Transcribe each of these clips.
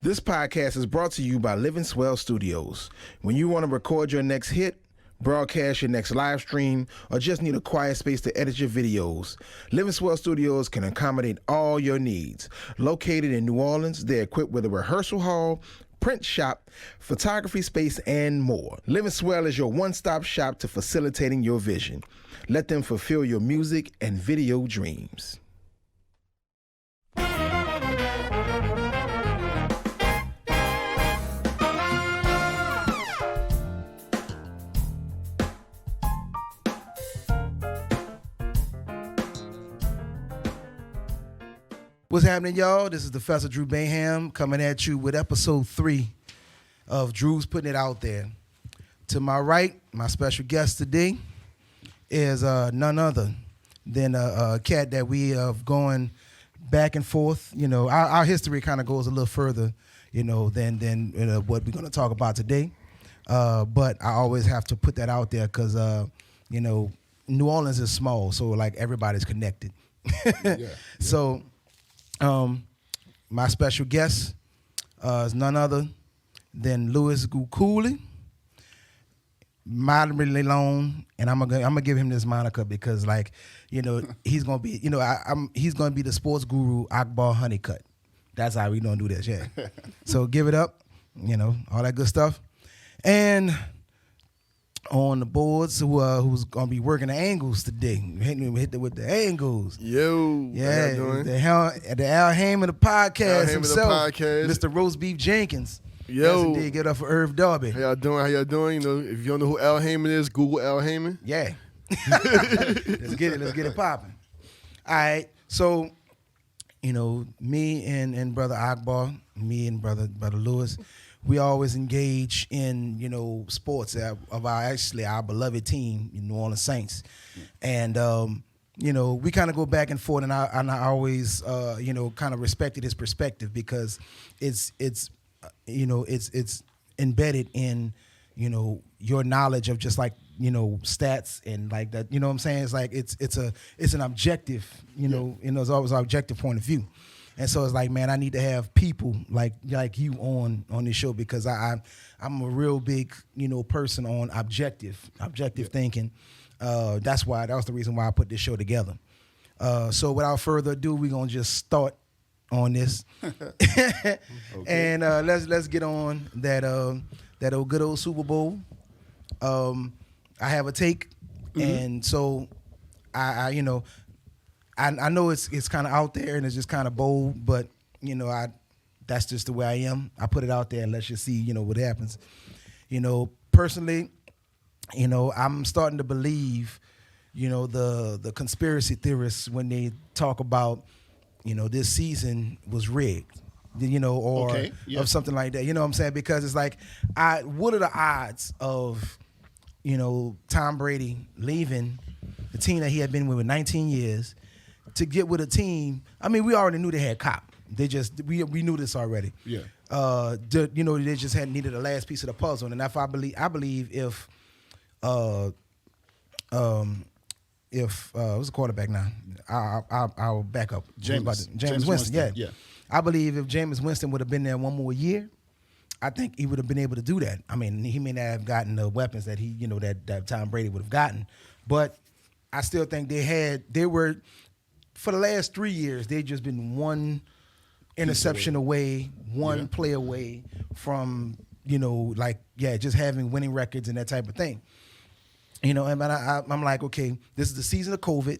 This podcast is brought to you by Living Swell Studios. When you want to record your next hit, broadcast your next live stream, or just need a quiet space to edit your videos, Living Swell Studios can accommodate all your needs. Located in New Orleans, they're equipped with a rehearsal hall, print shop, photography space, and more. Living Swell is your one-stop shop to facilitating your vision. Let them fulfill your music and video dreams. What's happening, y'all? This is Professor Drew Bayham coming at you with episode 3 of Drew's Putting It Out There. To my right, my special guest today is none other than a cat that we have going back and forth. You know, our history kind of goes a little further, you know, than what we're going to talk about today. But I always have to put that out there because, you know, New Orleans is small, so like everybody's connected. Yeah. So. My special guest is none other than Coolie, moderately long, and I'm gonna give him this moniker because, like, you know, he's gonna be, you know, he's gonna be the sports guru Akbar Honeycutt. That's how we gonna do this, yeah. So give it up, you know, all that good stuff, and on the boards, who's gonna be working the angles today? Hit it with the angles. Yo, yeah, how y'all doing? the Al Heyman of the podcast himself, Mr. Roast Beef Jenkins. Yo, yes, indeed. Get up for Irv Darby. How y'all doing? You know, if you don't know who Al Heyman is, Google Al Heyman. Yeah, let's get it popping. All right, so you know, me and brother Akbar, me and brother Lewis. We always engage in, you know, sports of our beloved team, New Orleans Saints, and you know, we kind of go back and forth, and I always you know, kind of respected his perspective because it's you know, it's embedded in, you know, your knowledge of just like, you know, stats and like that, you know what I'm saying? It's like it's an objective, you know, it's always an objective point of view. And so it's like, man, I need to have people like you on this show because I'm a real big, you know, person on objective thinking. That was the reason why I put this show together. So without further ado, we're gonna just start on this, okay. And let's get on that old good old Super Bowl. I have a take, and so I you know. I know it's kind of out there and it's just kind of bold, but you know, that's just the way I am. I put it out there and let's just see, you know, what happens. You know, personally, you know, I'm starting to believe, you know, the conspiracy theorists when they talk about, you know, this season was rigged, you know, or of something like that. You know what I'm saying? Because it's like, what are the odds of, you know, Tom Brady leaving the team that he had been with 19 years to get with a team? I mean, we already knew they had Cop. We knew this already. Yeah. You know, they just had needed the last piece of the puzzle, and if I believe if who's the quarterback now? I'll back up. Jameis Winston. Yeah. I believe if Jameis Winston would have been there one more year, I think he would have been able to do that. I mean, he may not have gotten the weapons that he, you know, that Tom Brady would have gotten, but I still think they were. For the last 3 years, they've just been one interception away, one play away from, you know, like, just having winning records and that type of thing. You know, and I'm like, okay, this is the season of COVID,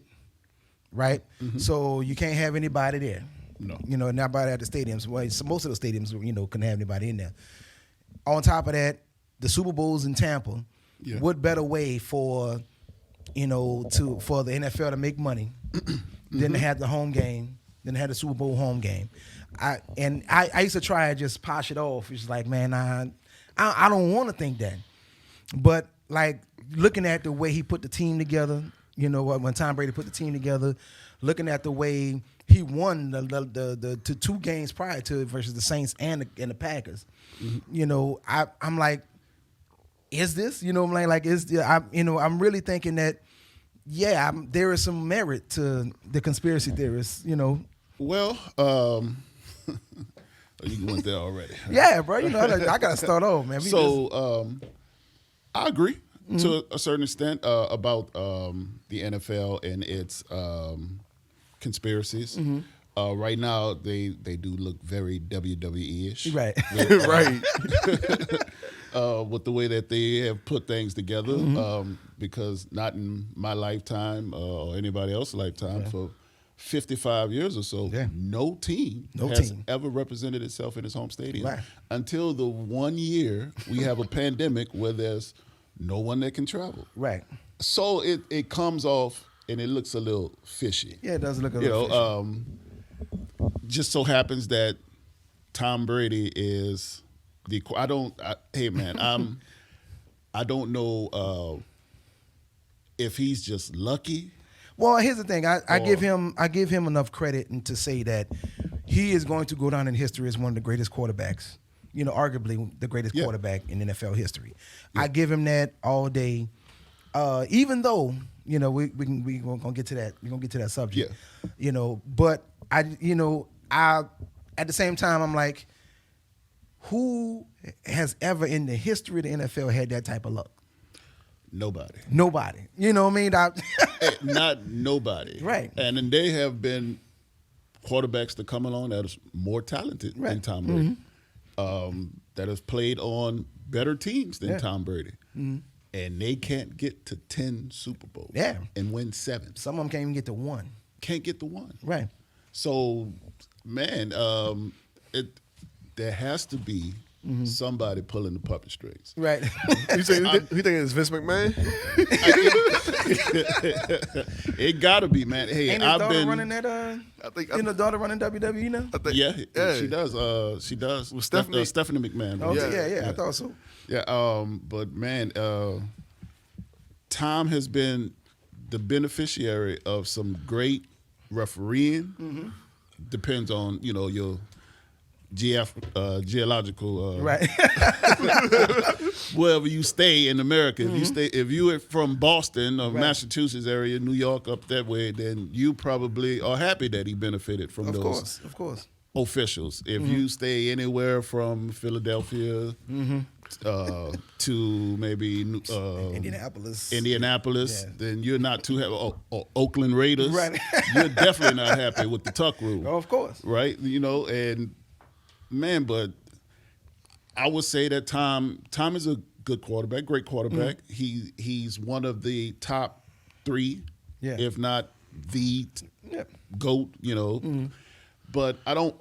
right? Mm-hmm. So you can't have anybody there. No. You know, nobody at the stadiums. Well, most of the stadiums, you know, couldn't have anybody in there. On top of that, the Super Bowl's in Tampa. Yeah. What better way for, you know, for the NFL to make money than to have the home game, than to have the Super Bowl home game? I used to try to just posh it off. It's like, man, I don't want to think that. But, like, looking at the way he put the team together, you know, when Tom Brady put the team together, looking at the way he won the 2 games prior to it versus the Saints and the Packers, you know, I'm like, is this? You know, I'm like, I'm really thinking that, there is some merit to the conspiracy theorists, you know. Well, Oh, you went there already. Yeah, bro. You know, I gotta start over, man. I agree to a certain extent about the NFL and its conspiracies. Right now, they do look very WWE-ish. Right. Right. With the way that they have put things together, because not in my lifetime or anybody else's lifetime for 55 years or so, no team has ever represented itself in its home stadium until the 1 year we have a pandemic where there's no one that can travel. Right. So it comes off and it looks a little fishy. Yeah, it does look a little fishy. Just so happens that Tom Brady is hey man, I don't know if he's just lucky. Well, here's the thing. I give him enough credit and to say that he is going to go down in history as one of the greatest quarterbacks. You know, arguably the greatest quarterback in NFL history. Yeah. I give him that all day. Even though, you know, we're gonna get to that. We're gonna get to that subject. Yeah. You know, but I at the same time I'm like, who has ever in the history of the NFL had that type of luck? Nobody. You know what I mean? Not nobody. Right. And then they have been quarterbacks that come along that is more talented than Tom Brady. That have played on better teams than Tom Brady. And they can't get to 10 Super Bowls. Yeah. And win 7. Some of them can't even get to 1. Can't get to 1. Right. So, man, there has to be somebody pulling the puppet strings. Right. You think it's Vince McMahon? It gotta be, man. Hey, Ain't his daughter running that? Ain't the daughter running WWE now? She does. She does. Well, Stephanie McMahon. Oh, yeah, I thought so. Yeah. But man, Tom has been the beneficiary of some great refereeing. Depends on your geological right. wherever you stay in America. If you are from Boston or Massachusetts area, New York up that way, then you probably are happy that he benefited from those Of course. officials. If you stay anywhere from Philadelphia to maybe Indianapolis, then you're not too happy. Or Oakland Raiders, right? You're definitely not happy with the tuck rule. Oh, of course, right? And man, but I would say that Tom is a good quarterback, great quarterback. He's one of the top 3, if not the GOAT. But I don't.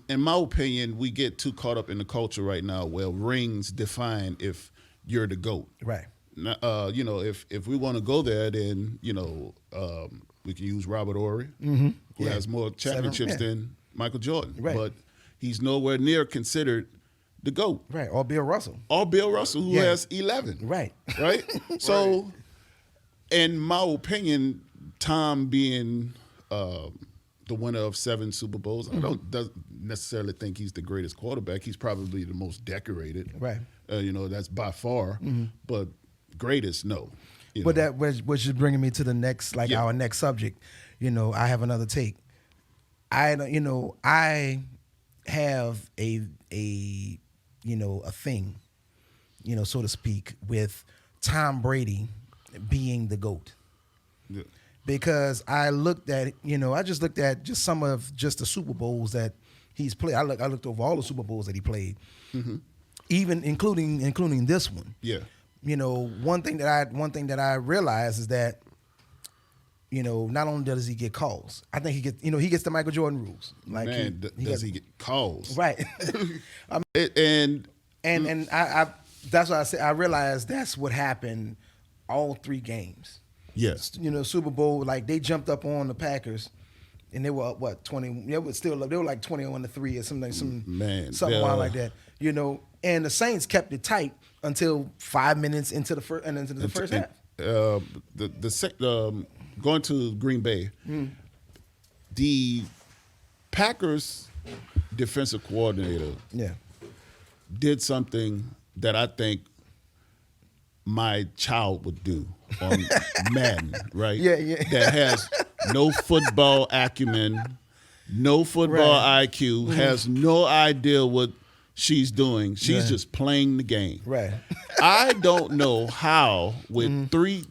In my opinion, we get too caught up in the culture right now where rings define if you're the GOAT. Right. If we want to go there, then we can use Robert Horry, who has more championships than Michael Jordan. Right. But he's nowhere near considered the GOAT. Right. Or Bill Russell. Who has 11. Right. Right? So, in my opinion, Tom being the winner of 7 Super Bowls, I don't necessarily think he's the greatest quarterback. He's probably the most decorated. Right. That's by far. But greatest, no. But that which is bringing me to the next, our next subject. I have another take. I have a thing, so to speak, with Tom Brady being the GOAT. Yeah. Because I looked at, I just looked at just some of the Super Bowls that he's played. I looked over all the Super Bowls that he played, even including this one. Yeah. One thing that I realized is that, not only does he get calls, I think he gets the Michael Jordan rules. Like, does he get calls? Right. and I that's why I say I realized that's what happened all 3 games. Yes. Super Bowl, like they jumped up on the Packers and they were up 20. They were like 21-3 or something wild like that. And the Saints kept it tight until 5 minutes into the first half. Going to Green Bay, the Packers defensive coordinator did something that I think my child would do on Madden, right? Yeah. That has no football acumen. no football IQ, has no idea what she's doing. She's just playing the game. Right. I don't know how with three,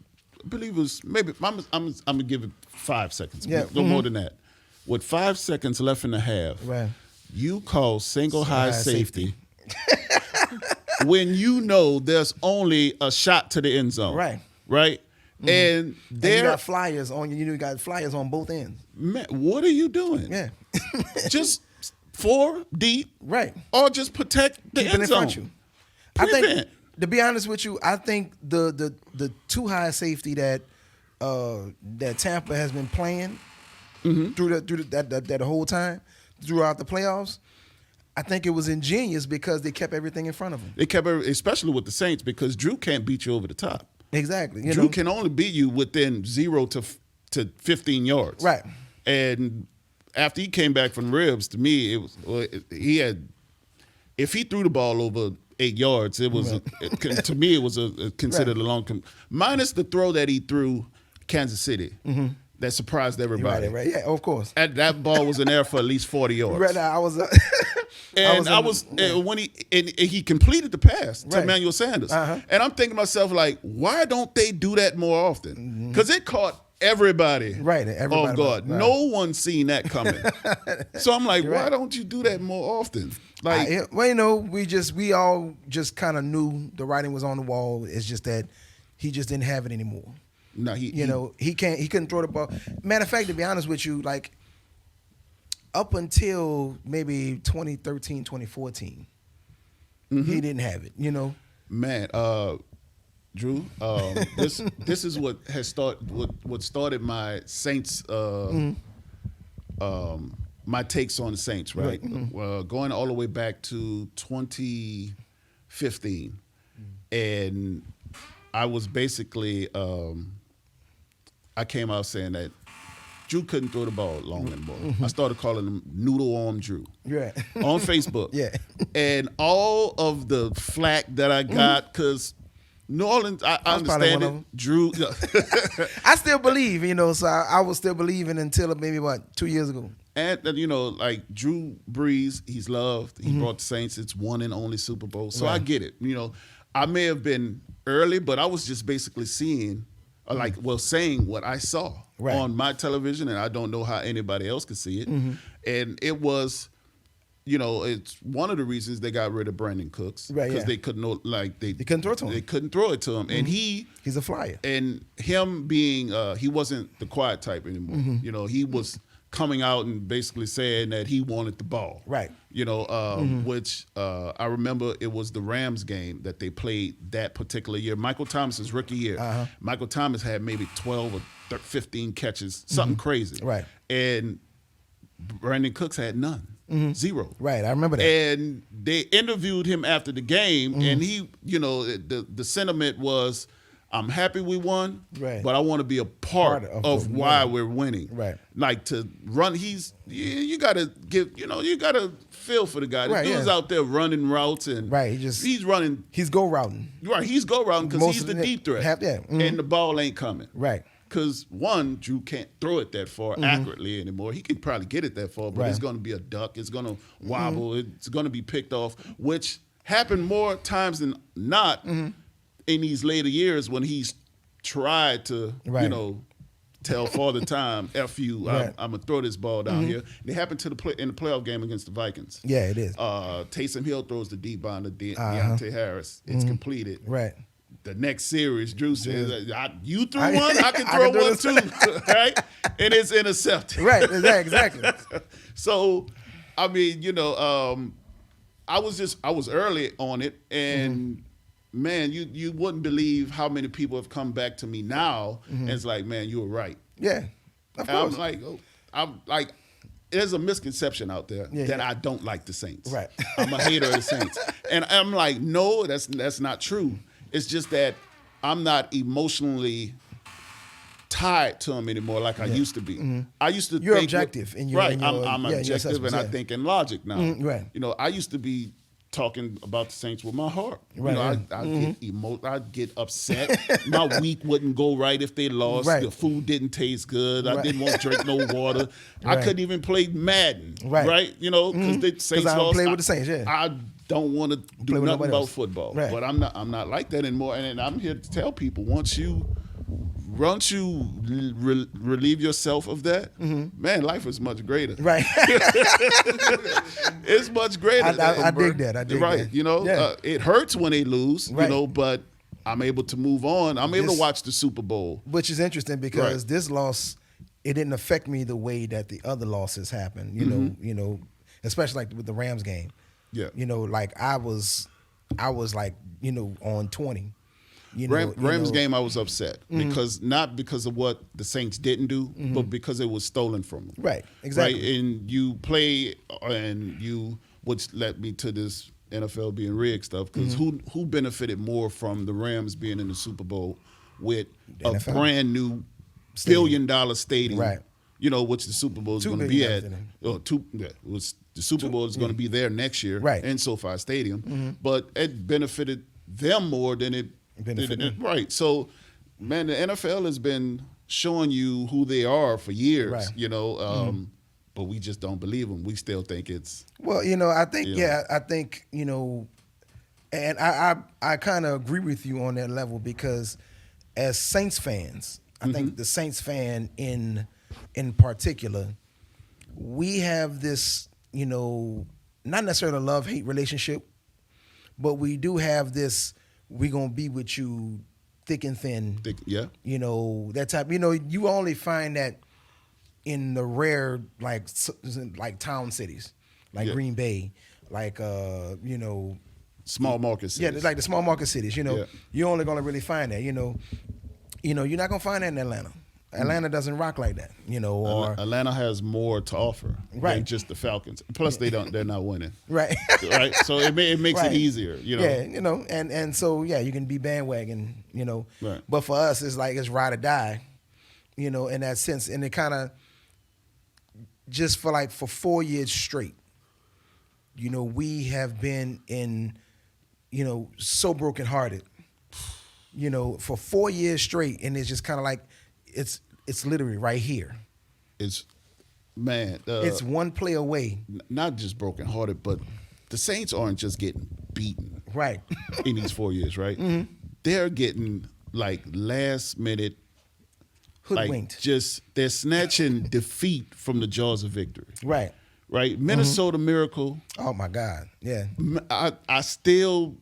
I believe it was maybe, I'm going to give it 5 seconds. Yeah. No more than that. With 5 seconds left in the half, you call single high safety. When you know there's only a shot to the end zone. Right. Right? And you got flyers on you got flyers on both ends. Man, what are you doing? Yeah. Just 4 deep. Right. Or just protect the Keep it end in zone. front of you. I think, to be honest with you, I think the too high safety that Tampa has been playing through that whole time, throughout the playoffs, I think it was ingenious because they kept everything in front of them. They kept, especially with the Saints, because Drew can't beat you over the top. Exactly. Drew can only beat you within 0 to 15 yards. Right. And after he came back from ribs, to me, it was he had. If he threw the ball over 8 yards, it was to me it was considered a long. Minus the throw that he threw Kansas City. That surprised everybody. Right. Yeah, of course. That ball was in there for at least 40 yards. Right now, I was. When he completed the pass to Emmanuel Sanders, and I'm thinking to myself, like, why don't they do that more often? Because it caught everybody off guard. Right. No one seen that coming. So I'm like, why don't you do that more often? Like, we all just kind of knew the writing was on the wall. It's just that he just didn't have it anymore. No, he couldn't throw the ball. Matter of fact, to be honest with you, like up until maybe 2013, 2014, he didn't have it. Man, Drew, this is what has started my Saints my takes on the Saints, right? Going all the way back to 2015, and I was basically I came out saying that Drew couldn't throw the ball long anymore. I started calling him Noodle Arm Drew on Facebook. And all of the flack that I got, because New Orleans, I understand it. Drew, I still believe, so I was still believing until maybe 2 years ago. And like Drew Brees, he's loved. He brought the Saints its one and only Super Bowl. So I get it. I may have been early, but I was just basically saying what I saw on my television, and I don't know how anybody else could see it. And it was, it's one of the reasons they got rid of Brandon Cooks, because they couldn't they couldn't throw it to him. They couldn't throw it to him, and he's a flyer. And him being he wasn't the quiet type anymore. He was coming out and basically saying that he wanted the ball. Right. Which I remember it was the Rams game that they played that particular year. Michael Thomas's rookie year. Michael Thomas had maybe 12 or 15 catches, something crazy. Right. And Brandon Cooks had none. 0. Right, I remember that. And they interviewed him after the game, and he, the sentiment was, I'm happy we won, but I want to be a part of why we're winning. Right. Like to run, you got to give, you got to feel for the guy. The dude's out there running routes and he's running. He's go routing. Right, he's go routing because he's the deep threat. And the ball ain't coming. Right. Because one, Drew can't throw it that far accurately anymore. He can probably get it that far, but it's going to be a duck. It's going to wobble. It's going to be picked off, which happened more times than not in these later years when he's tried to, tell Father Time, F you, I'm going to throw this ball down here. And it happened in the playoff game against the Vikings. Yeah, it is. Taysom Hill throws the deep bomb to Deontay Harris. It's completed. Right. The next series, Drew says, you threw one, I can throw one too, right? And it's intercepted. Right, exactly. So, I mean, I was early on it, and man, you wouldn't believe how many people have come back to me now, and it's like, man, you were right. Yeah, of course. I'm like, there's a misconception out there that I don't like the Saints. Right. I'm a hater of the Saints. And I'm like, no, that's not true. It's just that I'm not emotionally tied to them anymore like I used to be. I used to You're think objective. I'm objective, and I think in logic now. Right. I used to be talking about the Saints with my heart. Right, You know, right. I'd get upset. My week wouldn't go right if they lost. Right. The food didn't taste good. I didn't want to drink no water. Right. I couldn't even play Madden. Right. You know, because the Saints I don't lost. play with the Saints, yeah. I don't want to do with nothing nobody about else. football. Right. But I'm not like that anymore. And I'm here to tell people, once you relieve yourself of that, man, life is much greater. Right. It's much greater. I dig that. I dig right. that. You know, Yeah. it hurts when they lose, Right. you know, but I'm able to move on. I'm able to watch the Super Bowl. Which is interesting because Right. this loss, it didn't affect me the way that the other losses happened. You know, especially like with the Rams game. Yeah. You know, like I was like, on 20. Rams game, I was upset because not because of what the Saints didn't do, but because it was stolen from them. Right, exactly. Right, and you play, which led me to this NFL being rigged stuff. Because who benefited more from the Rams being in the Super Bowl with a NFL. brand new Stadium. $1 billion stadium? Right. You know, which the Super Bowl is $2 going to be billion at. stadium. The Super Bowl is going to be there next year, Right. in SoFi Stadium. But it benefited them more than it Benefited. Right. So, man, the NFL has been showing you who they are for years, Right. you know, but we just don't believe them. We still think it's. Well, I think, Yeah. I think, and I kind of agree with you on that level because as Saints fans, I think the Saints fan in particular, we have this, not necessarily a love-hate relationship, but we do have this, we going to be with you thick and thin. Yeah. That type. You only find that in the rare, like town cities, like Yeah. Green Bay, like, Small market cities. yeah, like the small market cities, Yeah. You're only going to really find that, you're not going to find that in Atlanta. Atlanta doesn't rock like that, or Atlanta has more to offer Right. than just the Falcons. Plus, they're not winning. right. Right. So it makes Right. it easier, Yeah, and so you can be bandwagon, Right. But for us, it's like it's ride or die, in that sense, and it kind of just for 4 years straight, we have been in, so brokenhearted, for 4 years straight, and it's just kind of like it's literally right here. It's, man. It's one play away. Not just brokenhearted, but the Saints aren't just getting beaten. Right. In these 4 years, right? They're getting last minute, Hoodwinked. they're snatching defeat from the jaws of victory. Right. Right? Minnesota Miracle. Oh my God. Yeah. I still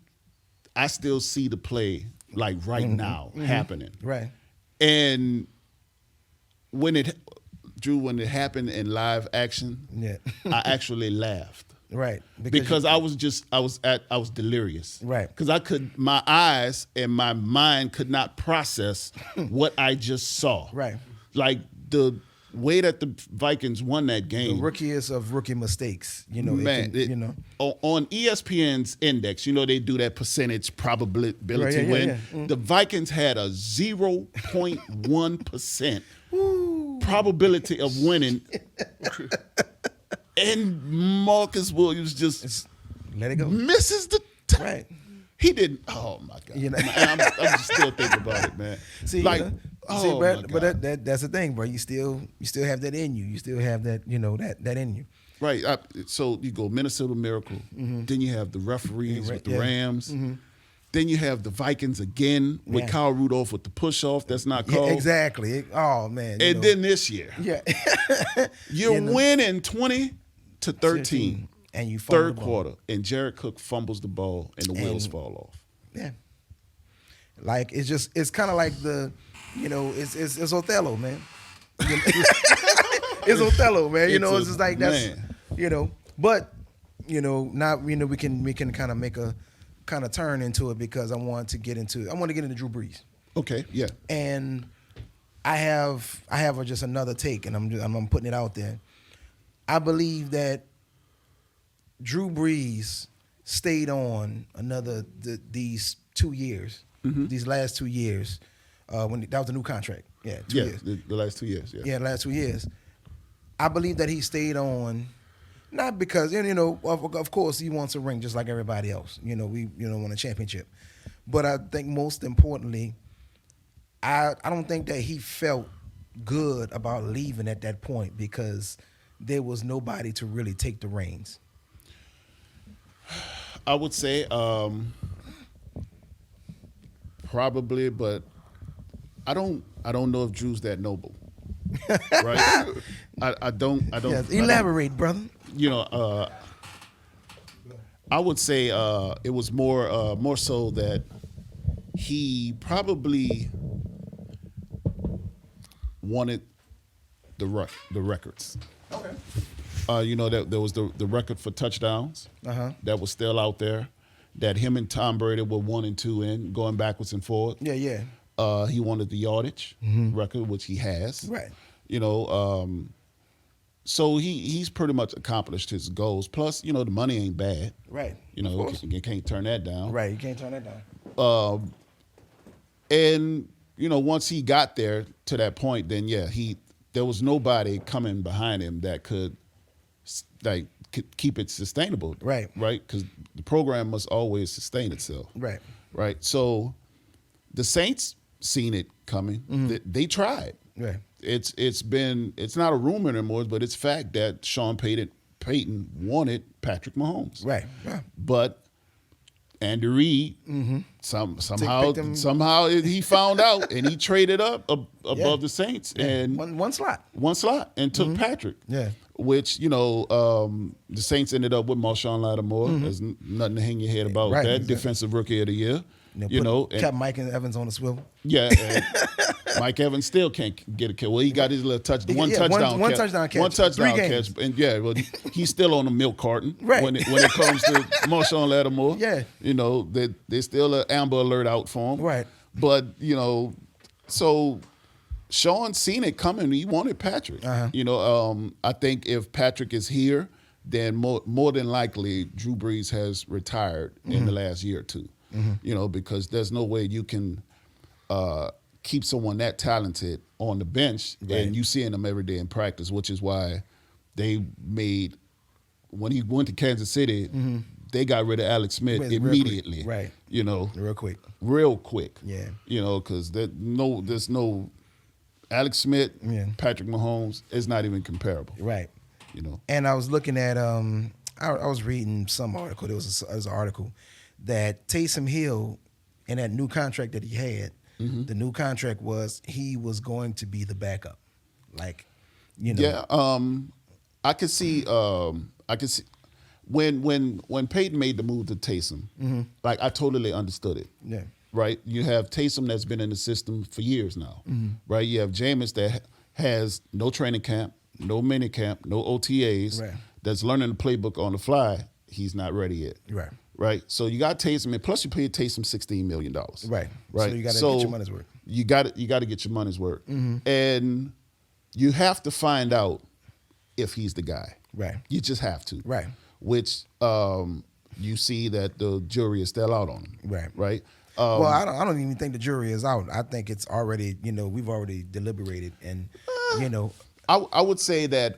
see the play right now happening. Right. And when it happened in live action, Yeah. I actually laughed. Right. Because I was delirious. Right. Because my eyes and my mind could not process what I just saw. Right. Like the way that the Vikings won that game. The rookiest of rookie mistakes, Man, on ESPN's index, they do that percentage probability Right, win. yeah. The Vikings had a 0.1% probability of winning. And Marcus Williams just let it go. misses the Right. He didn't. Oh my God! Man, I'm just still thinking about it, man. See, Bro, but that's the thing, bro. You still have that in you. You still have that, that in you. Right. So you go Minnesota Miracle. Then you have the referees with the Rams. Then you have the Vikings again with Kyle Rudolph with the push off. That's not called. Yeah, exactly. Oh man. And then this year, you're winning 20-13. And you fumble third the ball. quarter, and Jared Cook fumbles the ball, and the wheels fall off. Yeah. Like it's kind of like it's Othello, man. It's Othello, man. It's just like that's man. But now we can kind of make a kind of turn into it because I want to get into Drew Brees. Okay, yeah. And I have just another take, and I'm putting it out there. I believe that Drew Brees stayed on these 2 years, these last 2 years, when that was a new contract. Yeah, 2 years. The last 2 years. Yeah. Yeah, the last 2 years. I believe that he stayed on, Not because of course he wants a ring just like everybody else. We want a championship, but I think most importantly, I don't think that he felt good about leaving at that point because there was nobody to really take the reins. I would say probably, but I don't know if Drew's that noble. Right? I don't. Yes, elaborate, brother. I would say it was more so that he probably wanted the records. Okay. That there was the record for touchdowns that was still out there, that him and Tom Brady were 1 and 2 in, going backwards and forward. Yeah. He wanted the yardage record, which he has. Right. So he's pretty much accomplished his goals. Plus, the money ain't bad. Right. You can't turn that down. Right. You can't turn that down. And once he got there to that point, then there was nobody coming behind him that could keep it sustainable. Right. Right. Because the program must always sustain itself. Right. Right. So the Saints seen it coming. They tried. Right. It's not a rumor anymore, but it's fact that Sean Payton wanted Patrick Mahomes. Right. Yeah. But Andy Reid somehow he found out and he traded up above the Saints and one slot and took Patrick. Yeah. Which the Saints ended up with Marshawn Lattimore. There's nothing to hang your head about that. Exactly. Defensive Rookie of the Year. Kept Mike and Evans on the swivel. Yeah, Mike Evans still can't get a kill. Well, he got his little touchdown catch. One touchdown catch. And he's still on the milk carton when it comes to Marshawn Lattimore. Yeah. There's still an Amber Alert out for him. Right. But, so Sean seen it coming. He wanted Patrick. I think if Patrick is here, then more than likely Drew Brees has retired in the last year or two. Because there's no way you can keep someone that talented on the bench and you seeing them every day in practice, which is why they made, when he went to Kansas City, they got rid of Alex Smith immediately. Right. Real quick. Yeah. Because there's no Alex Smith, Patrick Mahomes is not even comparable. Right. And I was looking at I was reading some article. There was an article that Taysom Hill, in that new contract that he had, the new contract was he was going to be the backup. Yeah, I could see when Peyton made the move to Taysom, I totally understood it. Yeah. Right? You have Taysom that's been in the system for years now. Right? You have Jameis that has no training camp, no mini camp, no OTAs, that's learning the playbook on the fly. He's not ready yet. Right. Right. So you got Taysom, and plus you paid Taysom $16 million. Right. Right. So you got to get your money's worth. You got to get your money's worth, and you have to find out if he's the guy. Right. You just have to. Right. Which you see that the jury is still out on him. Right. Right. Well, I don't even think the jury is out. I think it's already, we've already deliberated, and I would say that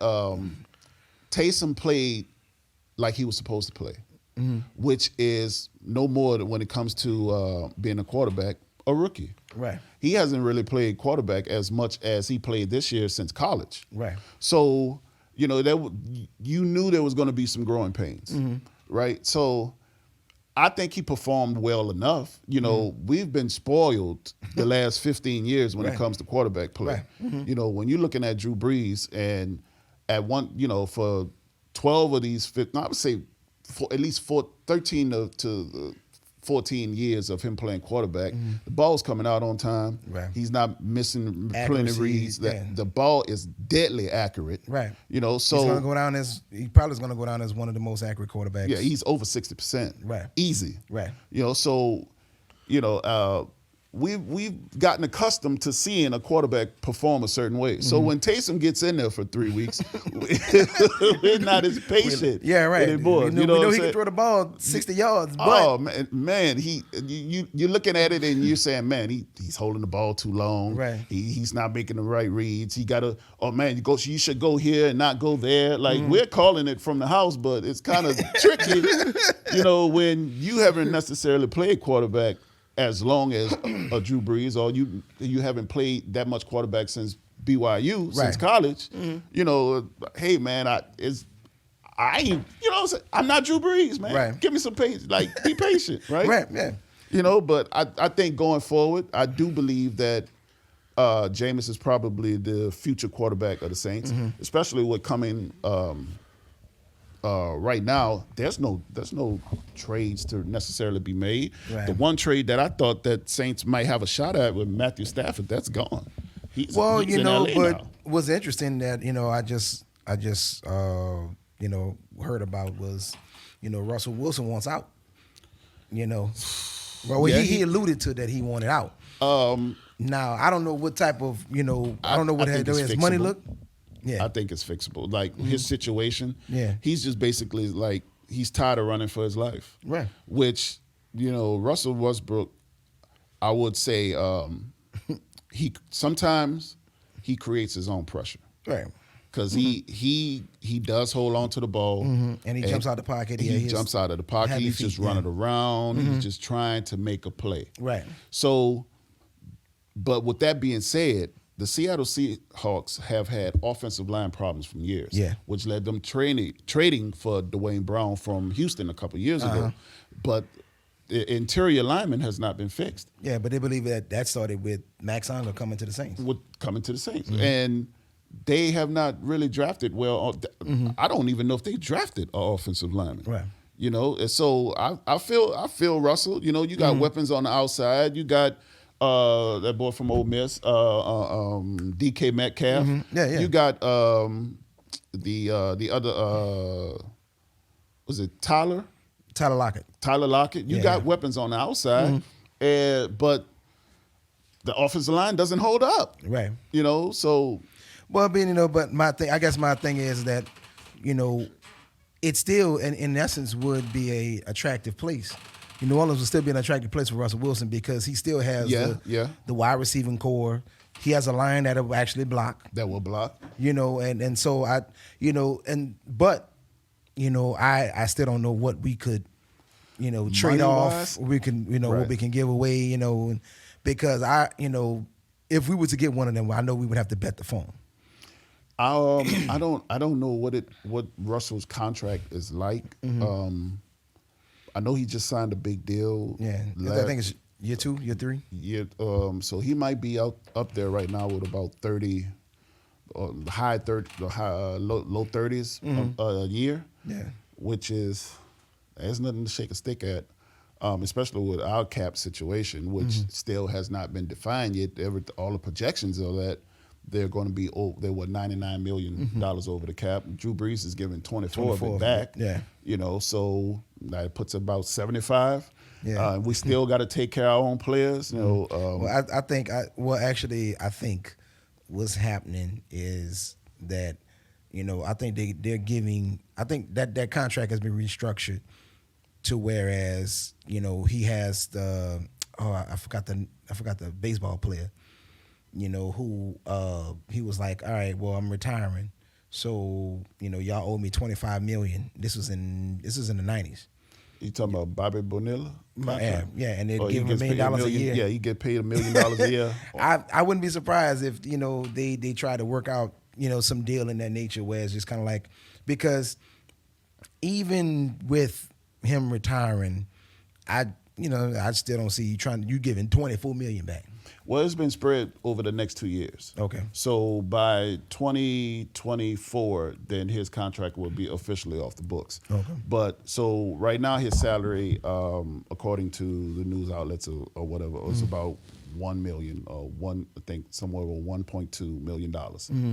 Taysom played like he was supposed to play. Which is no more than when it comes to being a quarterback, a rookie. Right. He hasn't really played quarterback as much as he played this year since college. Right. So, you knew there was going to be some growing pains, right? So I think he performed well enough. We've been spoiled the last 15 years when it comes to quarterback play. Right. When you're looking at Drew Brees and at one, for 12 of these, I would say, for at least 13 to 14 years of him playing quarterback, the ball's coming out on time. Right. He's not missing plenty of reads. The ball is deadly accurate. Right. So he's gonna go down he probably is going to go down as one of the most accurate quarterbacks. Yeah, he's over 60%. Right. Easy. Right. we've gotten accustomed to seeing a quarterback perform a certain way. So when Taysom gets in there for 3 weeks, we're not as patient anymore. We know he can throw the ball 60 yards. But oh man, you're looking at it and you're saying, man, he's holding the ball too long. Right. He's not making the right reads. He gotta. Oh man, you should go here and not go there. Like we're calling it from the house, but it's kind of tricky, when you haven't necessarily played quarterback as long as a Drew Brees, or you haven't played that much quarterback since BYU, since college. Hey man, I'm not Drew Brees, man. Right. Give me some patience. Like, be patient, right? Right, yeah. But I think going forward, I do believe that Jameis is probably the future quarterback of the Saints, especially with coming right now. There's no trades to necessarily be made. Right. The one trade that I thought that Saints might have a shot at with Matthew Stafford, that's gone. He's in LA but now. what's interesting that I just heard about was Russell Wilson wants out. Well, Yeah, he alluded to that he wanted out. Now I don't know what type of I don't know what his money fixable. look. Yeah, I think it's fixable. Like his situation, Yeah. he's just basically like he's tired of running for his life. Right. Which, Russell Westbrook, I would say sometimes he creates his own pressure. right. Because he does hold on to the ball. And he jumps out the pocket. Yeah, He jumps out of the pocket. happy He's feet, just yeah. running around. He's just trying to make a play. Right. So, but with that being said, the Seattle Seahawks have had offensive line problems from years, Yeah. which led them trading for Dwayne Brown from Houston a couple years ago. But the interior lineman has not been fixed. Yeah, but they believe that started with Max Unger coming to the Saints. Coming to the Saints. And they have not really drafted well. I don't even know if they drafted an offensive lineman. Right. And so I feel Russell. You got weapons on the outside. You got that boy from Ole Miss, DK Metcalf. Yeah. You got the other was it Tyler Lockett. You got weapons on the outside, but the offensive line doesn't hold up. Right. So. Well, but my thing is that, it still, in essence, would be a attractive place. New Orleans would still be an attractive place for Russell Wilson because he still has the wide receiving core. He has a line that will actually block. That will block. And so I still don't know what we could, trade off. We can, what we can give away, because if we were to get one of them, I know we would have to bet the farm. I don't know what Russell's contract is like. I know he just signed a big deal. Yeah, I think it's year 2, year 3. Yeah, so he might be up there right now with about 30, low 30s a year. Yeah, which there's nothing to shake a stick at. Especially with our cap situation, which still has not been defined yet. All the projections are that they're going to be $99 million over the cap. Drew Brees is giving 24 of it back. Yeah. So that puts about 75. Yeah. We still got to take care of our own players. Well, I think what's happening is that, I think they're giving. I think that contract has been restructured to whereas he has I forgot the baseball player, who he was like, all right, well, I'm retiring, so y'all owe me $25 million. This is in the 90s. You talking about Bobby Bonilla? Yeah, and they give him $1 million a year. Yeah, he get paid $1 million a year. I wouldn't be surprised if they try to work out some deal in that nature where it's just kind of like, because even with him retiring, I still don't see you giving $24 million back. Well, it's been spread over the next 2 years. Okay. So by 2024, then his contract will be officially off the books. Okay. But so right now his salary, according to the news outlets or whatever, was about $1 million or I think somewhere over $1.2 million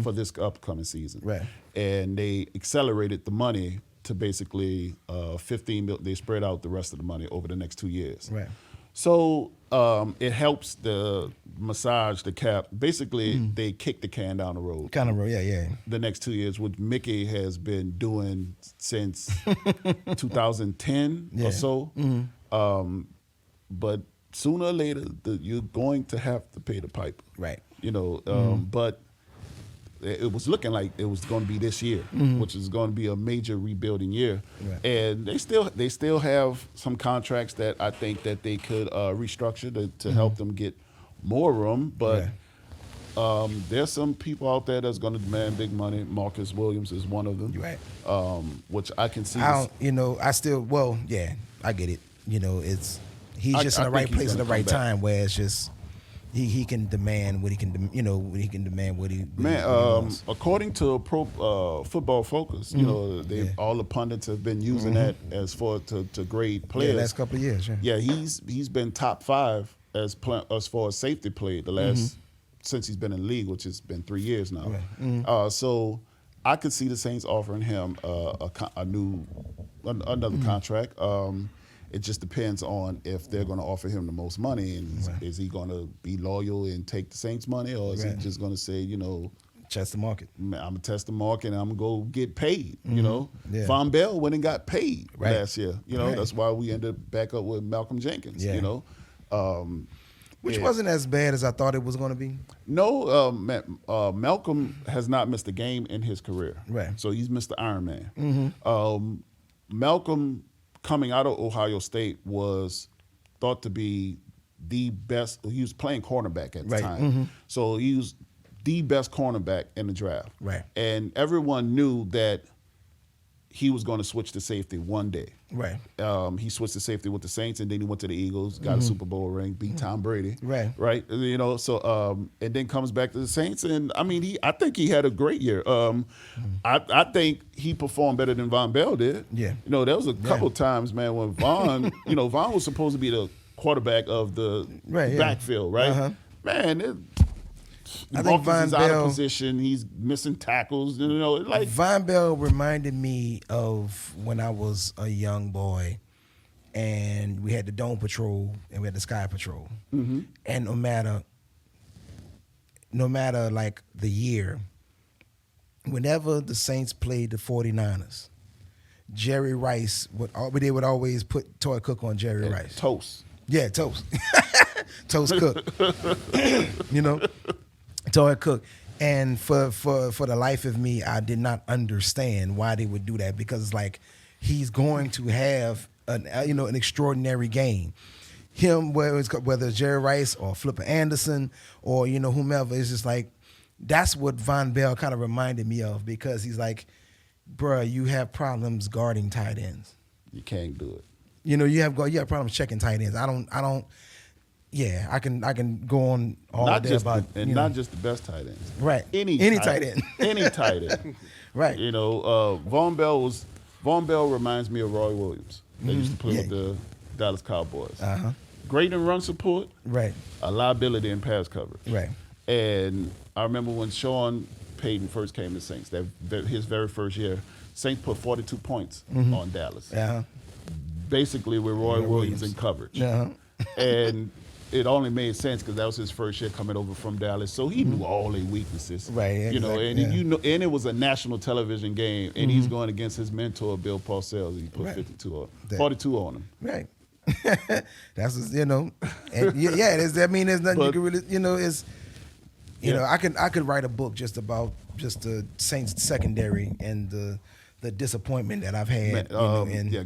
for this upcoming season. Right. And they accelerated the money to basically $15 million. They spread out the rest of the money over the next 2 years. Right. So it helps the massage the cap. Basically, they kick the can down the road. Kind of, yeah. The next 2 years, which Mickey has been doing since 2010 or so. But sooner or later, you're going to have to pay the piper. Right. But it was looking like it was going to be this year, which is going to be a major rebuilding year. Right. And they still have some contracts that I think that they could restructure to help them get more room. But there's some people out there that's going to demand big money. Marcus Williams is one of them. Right. Which I can see. I get it. He's just in the right place at the right time, where it's just he can demand what he can, demand what he wants. According to Pro Football Focus, all the pundits have been using that as to grade players. Yeah, last couple of years. Yeah, he's been top 5 as far as safety play the last since he's been in the league, which has been 3 years now. Right. So I could see the Saints offering him another contract. It just depends on if they're going to offer him the most money, and is he going to be loyal and take the Saints' money, or is he just going to say, test the market? I'm going to test the market and I'm going to go get paid, Von Bell went and got paid last year. That's why we ended back up with Malcolm Jenkins, Which wasn't as bad as I thought it was going to be. No, Malcolm has not missed a game in his career. Right. So he's Mr. Iron Man. Malcolm, coming out of Ohio State, was thought to be the best. He was playing cornerback at the time. So he was the best cornerback in the draft. Right. And everyone knew that he was going to switch to safety one day. Right. He switched to safety with the Saints, and then he went to the Eagles, got a Super Bowl ring, beat Tom Brady. Right. Right. So and then comes back to the Saints, and I think he had a great year. I think he performed better than Von Bell did. Yeah. There was a couple times, man, when Von, Von was supposed to be the quarterback of the backfield, right? Man, I think Von is Bell, out of position. He's missing tackles. Von Bell reminded me of when I was a young boy, and we had the Dome Patrol and we had the Sky Patrol, and no matter like the year, whenever the Saints played the 49ers, Jerry Rice they would always put Toy Cook on Jerry Rice. Toast. Yeah, Toast. Toast Cook. Toy Cook. And for the life of me, I did not understand why they would do that, because it's like he's going to have an extraordinary game. Him, whether it's Jerry Rice or Flipper Anderson or whomever, it's just like that's what Von Bell kind of reminded me of, because he's like, bruh, you have problems guarding tight ends. You can't do it. You have problems checking tight ends. I don't. Yeah, I can go on all day about not just the best tight ends. Right. Any tight end. Any tight end. Right. Von Bell reminds me of Roy Williams. They used to play with the Dallas Cowboys. Great in run support. Right. A liability in pass coverage. Right. And I remember when Sean Payton first came to Saints, his very first year, Saints put 42 points on Dallas. Basically with Roy Williams in coverage. And it only made sense because that was his first year coming over from Dallas, so he knew all their weaknesses. Right, exactly, and it was a national television game, and he's going against his mentor Bill Parcells. He put 42 on him. Right. That's and there's nothing you can really I could write a book just about the Saints secondary and the disappointment that I've had.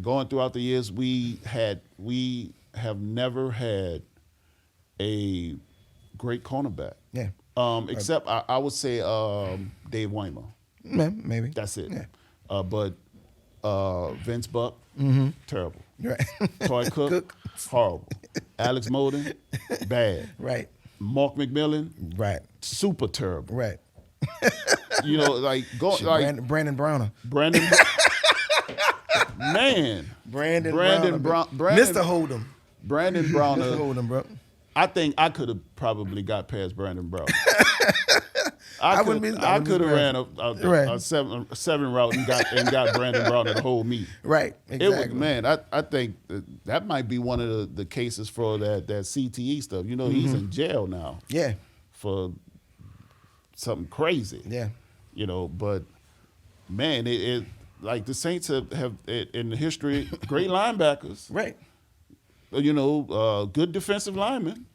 Going throughout the years, we have never had a great cornerback. Yeah. Except I would say Dave Weimer. Maybe. That's it. Yeah. But Vince Buck, terrible. Right. Toy Cook, horrible. Alex Molden, bad. Right. Mark McMillan, right. Super terrible. Right. Brandon Brandon Browner. Man. Brandon Brown. Mr. Hold'em. Brandon Browner. Mr. Hold'em, bro. I think I could have probably got past Brandon Brown. I wouldn't be. I could have ran Right. a seven route and got Brandon Brown to hold me. Right. It was, Exactly. man. I think that might be one of the cases for that CTE stuff. You know, he's in jail now. Yeah. For something crazy. Yeah. You know, but man, it like the Saints have in the history great linebackers. Right. You know, good defensive linemen.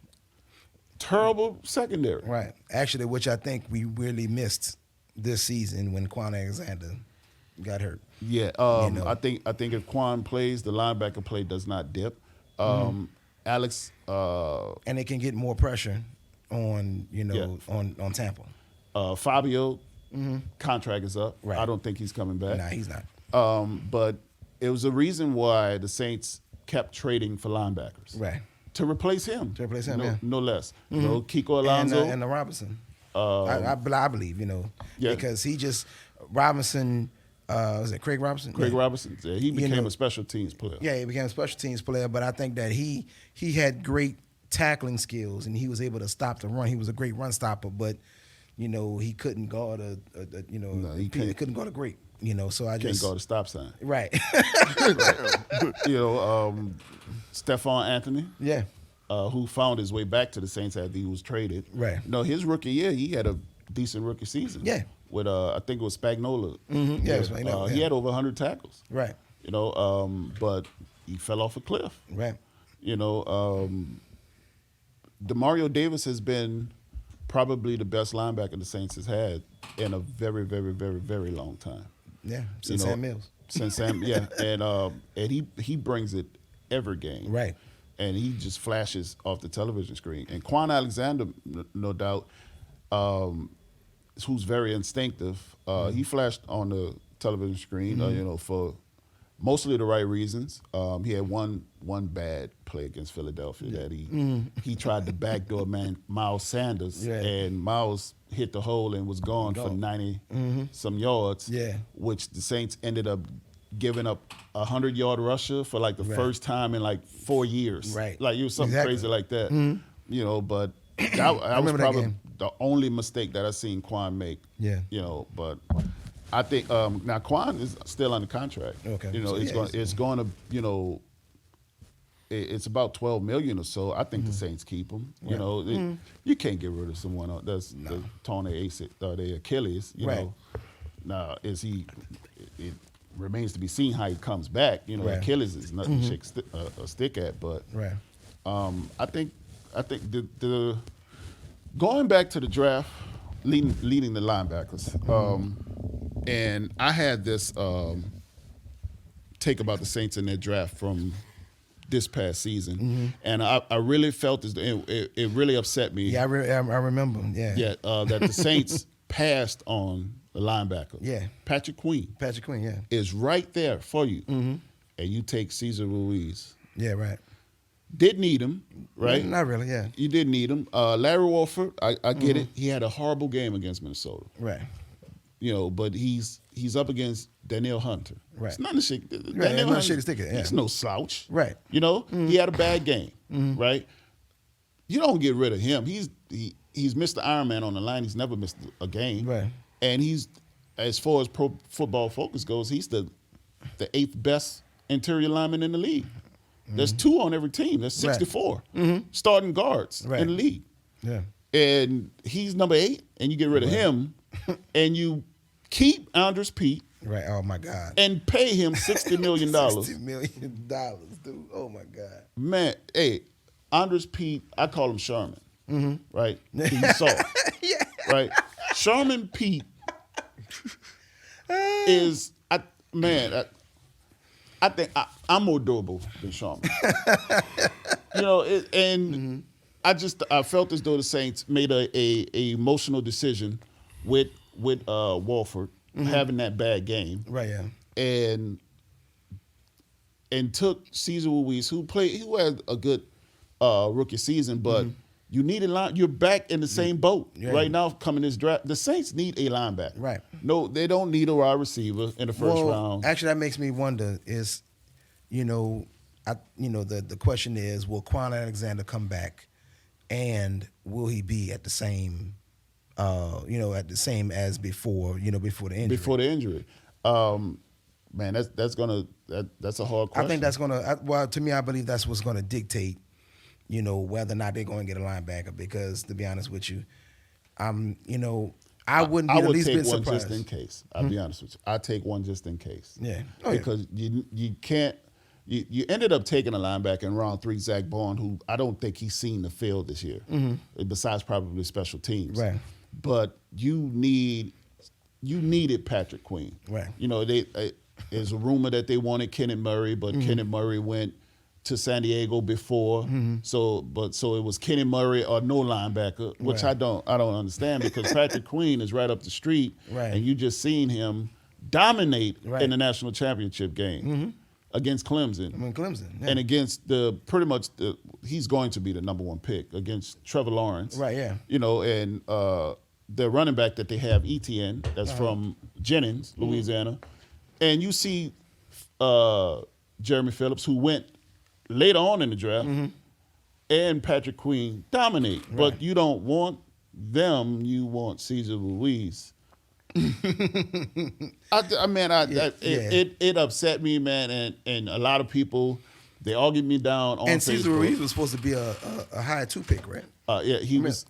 Terrible secondary. Right. Actually, which I think we really missed this season when Quan Alexander got hurt. Yeah. You know. I think if Quan plays, the linebacker play does not dip. Alex. And they can get more pressure on, on Tampa. Fabio, contract is up. Right. I don't think he's coming back. Nah, he's not. But it was a reason why the Saints kept trading for linebackers. Right. To replace him. No less. You know, Kiko Alonso. And the Robinson. I believe, Yeah. because he just, Robinson, was it Craig Robinson? Craig Yeah. Robinson. Yeah, he became a special teams player. Yeah, he became a special teams player, but I think that he had great tackling skills and he was able to stop the run. He was a great run stopper, but he couldn't guard he couldn't guard a great. So I Can't just go to stop sign. right. Stephon Anthony. Yeah. Who found his way back to the Saints after he was traded. Right. No, his rookie year, he had a decent rookie season. Yeah. With I think it was Spagnuolo. Mm-hmm. Yeah, it was Spagnuolo, He yeah. had over 100 tackles. Right. But he fell off a cliff. Right. Demario Davis has been probably the best linebacker the Saints has had in a very, very, very, very long time. Yeah. Since Sam Mills. Since Sam, yeah, and he brings it every game. Right. And he just flashes off the television screen. And Quan Alexander, no doubt, who's very instinctive, he flashed on the television screen, for mostly the right reasons. He had one bad play against Philadelphia that he tried to backdoor Miles Sanders, and Miles hit the hole and was gone for 90 some yards, which the Saints ended up giving up a 100-yard rusher for like the first time in like 4 years. Right. Like it was something crazy like that. But that was that probably game. the only mistake that I seen Quan make. Yeah. But I think now Quan is still under contract. Okay. So it's going to it's about $12 million or so. I think the Saints keep him. You can't get rid of someone that's torn their Achilles. You know. Now it remains to be seen how he comes back. Achilles is nothing to shake a stick at. But I think the going back to the draft, leading the linebackers. And I had this take about the Saints in their draft from this past season, and I really felt it really upset me. Yeah, I remember. Yeah. Yeah, that the Saints passed on the linebacker. Yeah. Patrick Queen. Patrick Queen. Yeah. Is right there for you, and you take Cesar Ruiz. Yeah. Right. Did need him, right? Not really. Yeah. You did need him. Larry Warford, I get it. He had a horrible game against Minnesota. Right. But he's up against Danielle Hunter. Right. It's nothing to shake. Right. Danielle No Hunter, shake to stick it. Yeah. He's no slouch. Right. He had a bad game. Right. You don't get rid of him. He's Mr. Iron Man on the line. He's never missed a game. Right. And he's, as far as Pro Football Focus goes, he's the 8th best interior lineman in the league. There's 2 on every team. There's 64 starting guards in the league. Yeah. And he's number 8, and you get rid of him, and you keep Andres Pete. Right. Oh my God. And pay him $60 million. $60 million, dude. Oh my God. Man, hey, Andres Pete, I call him Sherman. Right? He's soft. Yeah. Right? Sherman Pete is, I think I'm more durable than Sherman. I felt as though the Saints made a emotional decision with Walford having that bad game. Right. Yeah. And took Cesar Ruiz, who had a good rookie season, but you need a line. You're back in the same boat right now. Coming this draft, the Saints need a linebacker. Right. No, they don't need a wide receiver in the first round. Actually, that makes me wonder: is the question is, will Quan Alexander come back, and will he be at the same at the same as before, before the injury. Before the injury. Man, that's a hard question. I think that's gonna. To me, I believe that's what's gonna dictate, whether or not they're gonna get a linebacker. Because to be honest with you, I wouldn't be the least bit surprised. I would take one just in case. I'll be honest with you. I take one just in case. Yeah, because you can't. You ended up taking a linebacker in round 3, Zach Bond, who I don't think he's seen the field this year, besides probably special teams. Right. But you needed Patrick Queen. Right. There's a rumor that they wanted Kenneth Murray, but Kenneth Murray went to San Diego before. So it was Kenneth Murray or no linebacker, which I don't understand because Patrick Queen is right up the street, and you just seen him dominate in the national championship game against Clemson. And against he's going to be the number 1 pick against Trevor Lawrence. Right, yeah. And the running back that they have, Etienne, that's from Jennings, Louisiana. And you see Jeremy Phillips, who went later on in the draft, and Patrick Queen dominate. Right. But you don't want them, you want Cesar Ruiz. It upset me, man, and a lot of people, they all get me down on Facebook. And Cesar Ruiz was supposed to be a high 2 pick, right? He was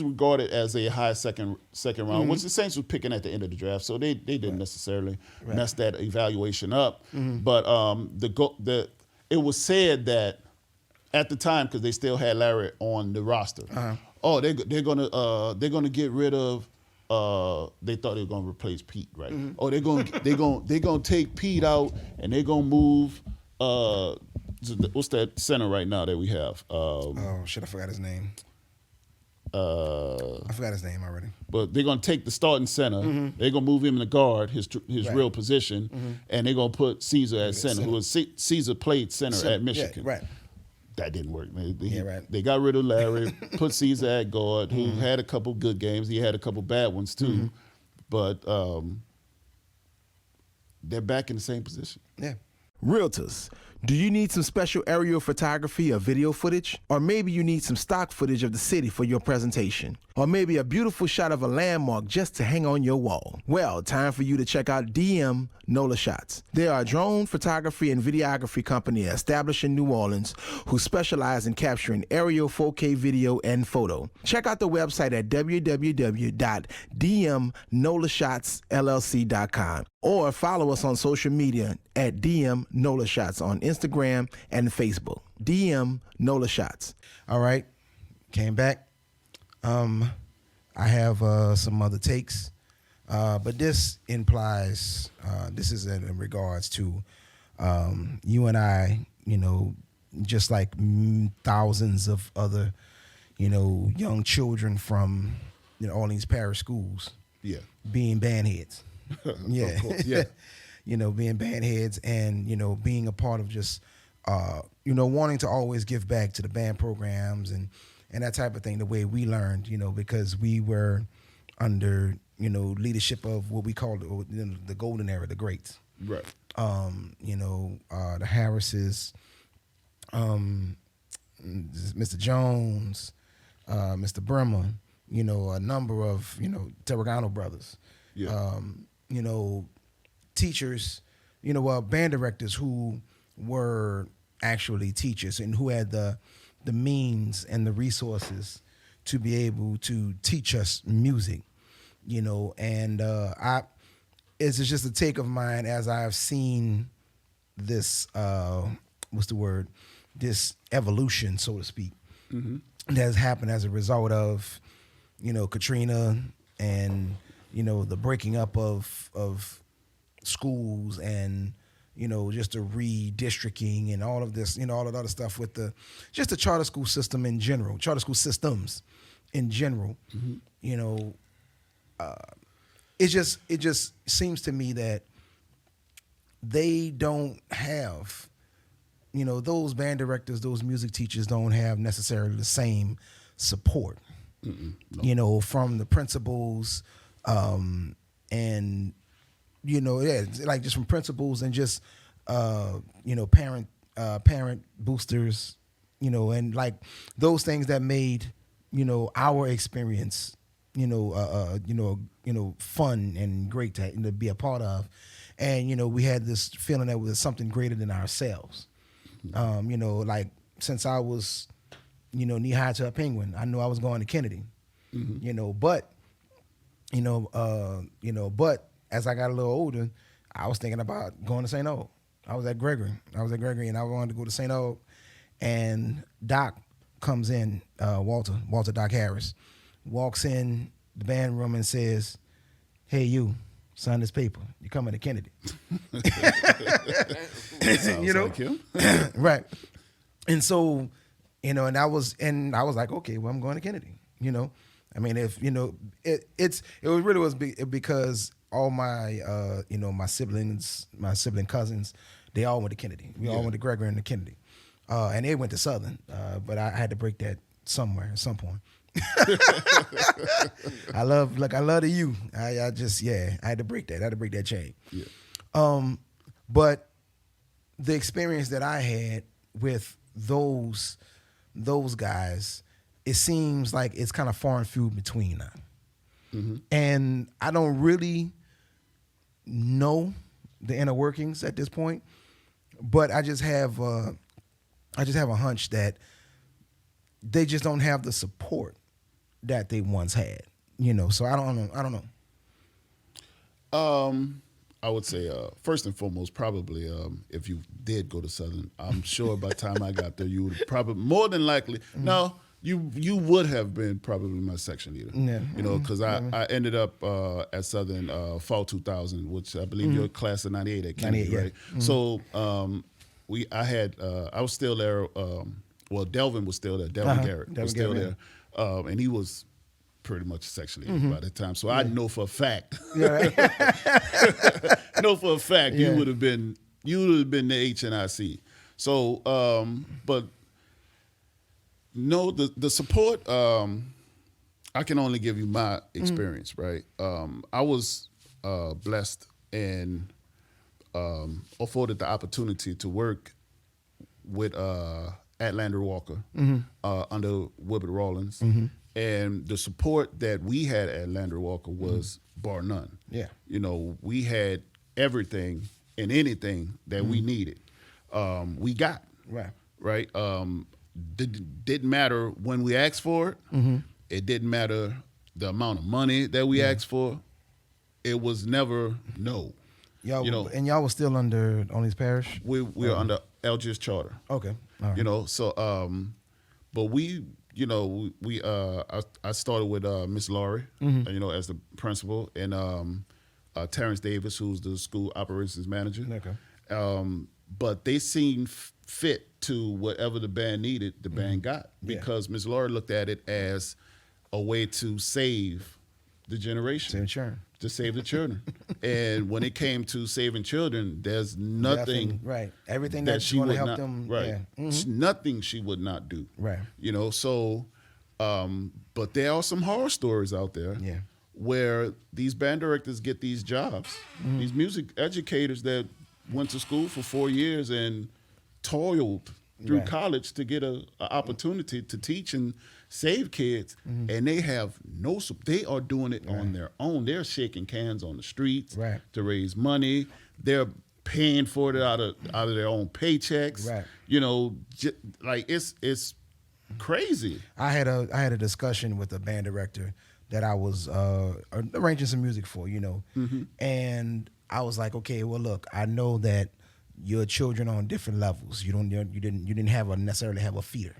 regarded as a high second round, which the Saints were picking at the end of the draft, so they didn't necessarily mess that evaluation up. But it was said that at the time, because they still had Larry on the roster, they're gonna get rid of. They thought they were gonna replace Pete, right? They're gonna take Pete out and they're gonna move. What's that center right now that we have? I forgot his name. I forgot his name already. But they're gonna take the starting center. They're gonna move him in the guard, his real position, and they're gonna put Caesar at center. Who was Caesar played center at Michigan. Yeah, right. That didn't work, man. They got rid of Larry, put Caesar at guard, who had a couple good games. He had a couple bad ones too, but they're back in the same position. Yeah. Realtors, do you need some special aerial photography or video footage? Or maybe you need some stock footage of the city for your presentation? Or maybe a beautiful shot of a landmark just to hang on your wall? Well, time for you to check out DM NOLA Shots. They are a drone photography and videography company established in New Orleans who specialize in capturing aerial 4K video and photo. Check out the website at www.dmnolashotsllc.com or follow us on social media at DM NOLA Shots on Instagram and Facebook. DM NOLA Shots. All right, came back. I have some other takes, but this implies, this is in regards to you and I, just like thousands of other, young children from all these parish schools. Yeah. Being bandheads. Yeah. Of course, yeah. Being bandheads and, being a part of just, wanting to always give back to the band programs and that type of thing, the way we learned, because we were under, leadership of what we call the golden era, the greats. Right. The Harrises, Mr. Jones, Mr. Bremer, a number of, Terragano brothers. Yeah. Teachers, band directors who were actually teachers and who had the means and the resources to be able to teach us music, and it's just a take of mine as I've seen this, this evolution, so to speak, that has happened as a result of, Katrina and, the breaking up of schools and, just the redistricting and all of this, all of the other stuff with the charter school system in general, charter school systems in general. It just seems to me that they don't have, those band directors, those music teachers don't have necessarily the same support, No. From the principals, and like just from principals and just parent boosters, and like those things that made our experience fun and great to be a part of. And we had this feeling that it was something greater than ourselves. Like since I was knee high to a penguin, I knew I was going to Kennedy. But as I got a little older, I was thinking about going to St. Aug. I was at Gregory, and I wanted to go to St. Aug. And Doc comes in, Walter Doc Harris, walks in the band room and says, "Hey, you, sign this paper. You're coming to Kennedy." Sounds like him. Right. And so, and I was like, okay, well, I'm going to Kennedy. I mean, if it really was because all my my sibling cousins, they all went to Kennedy. We all went to Gregory and to Kennedy, and they went to Southern. But I had to break that somewhere at some point. I love the U. I had to break that. I had to break that chain. Yeah. But the experience that I had with those guys, it seems like it's kind of far and few between now. Mm-hmm. And I don't really know the inner workings at this point, but I just have a hunch that they just don't have the support that they once had. So I don't know. I would say first and foremost, probably if you did go to Southern, I'm sure by the time I got there, you would probably more than likely you would have been probably my section leader. Yeah. Because I ended up at Southern fall 2000, which I believe you're class of 98 at Kennedy, right? Yeah. So I was still there. Delvin was still there. Delvin Garrett was still there, and he was pretty much a section leader by that time. So I know for a fact. Yeah, right. Know for a fact you would have been the HNIC. So, but no, the support. I can only give you my experience, right? I was blessed and afforded the opportunity to work with Atlander Walker under Wilbert Rawlins. Mm-hmm. And the support that we had at Atlander Walker was bar none. Yeah. We had everything and anything that we needed. We got. Right. Didn't matter when we asked for it. Mm-hmm. It didn't matter the amount of money that we asked for. It was never no. And y'all was still under Only's Parish? We were under Algiers Charter. Okay. All right. But we I started with Miss Laurie, as the principal, and Terrence Davis, who's the school operations manager. Okay. But they seemed fit to whatever the band needed, the band got, because Miss Laurie looked at it as a way to save the generation. To save the children. And when it came to saving children, there's nothing everything that she would help them. Right. Yeah. Mm-hmm. Nothing she would not do. Right. So but there are some horror stories out there where these band directors get these jobs, these music educators that went to school for 4 years and toiled through college to get an opportunity to teach and save kids, and they have they are doing it on their own. They're shaking cans on the streets to raise money. They're paying for it out of their own paychecks. Right. It's crazy. I had a discussion with a band director that I was arranging some music for, and I was like, okay, well, look, I know that your children are on different levels. You didn't necessarily have a feeder.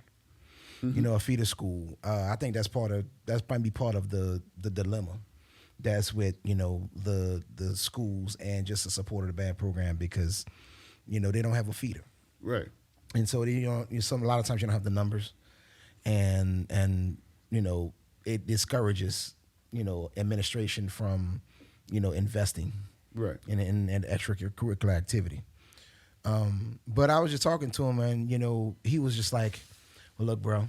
A feeder school. I think that's probably part of the dilemma that's with the schools and just the support of the band program, because they don't have a feeder. Right. And so a lot of times you don't have the numbers, and it discourages administration from investing in extracurricular activity. But I was just talking to him, and he was just like, well, look, bro,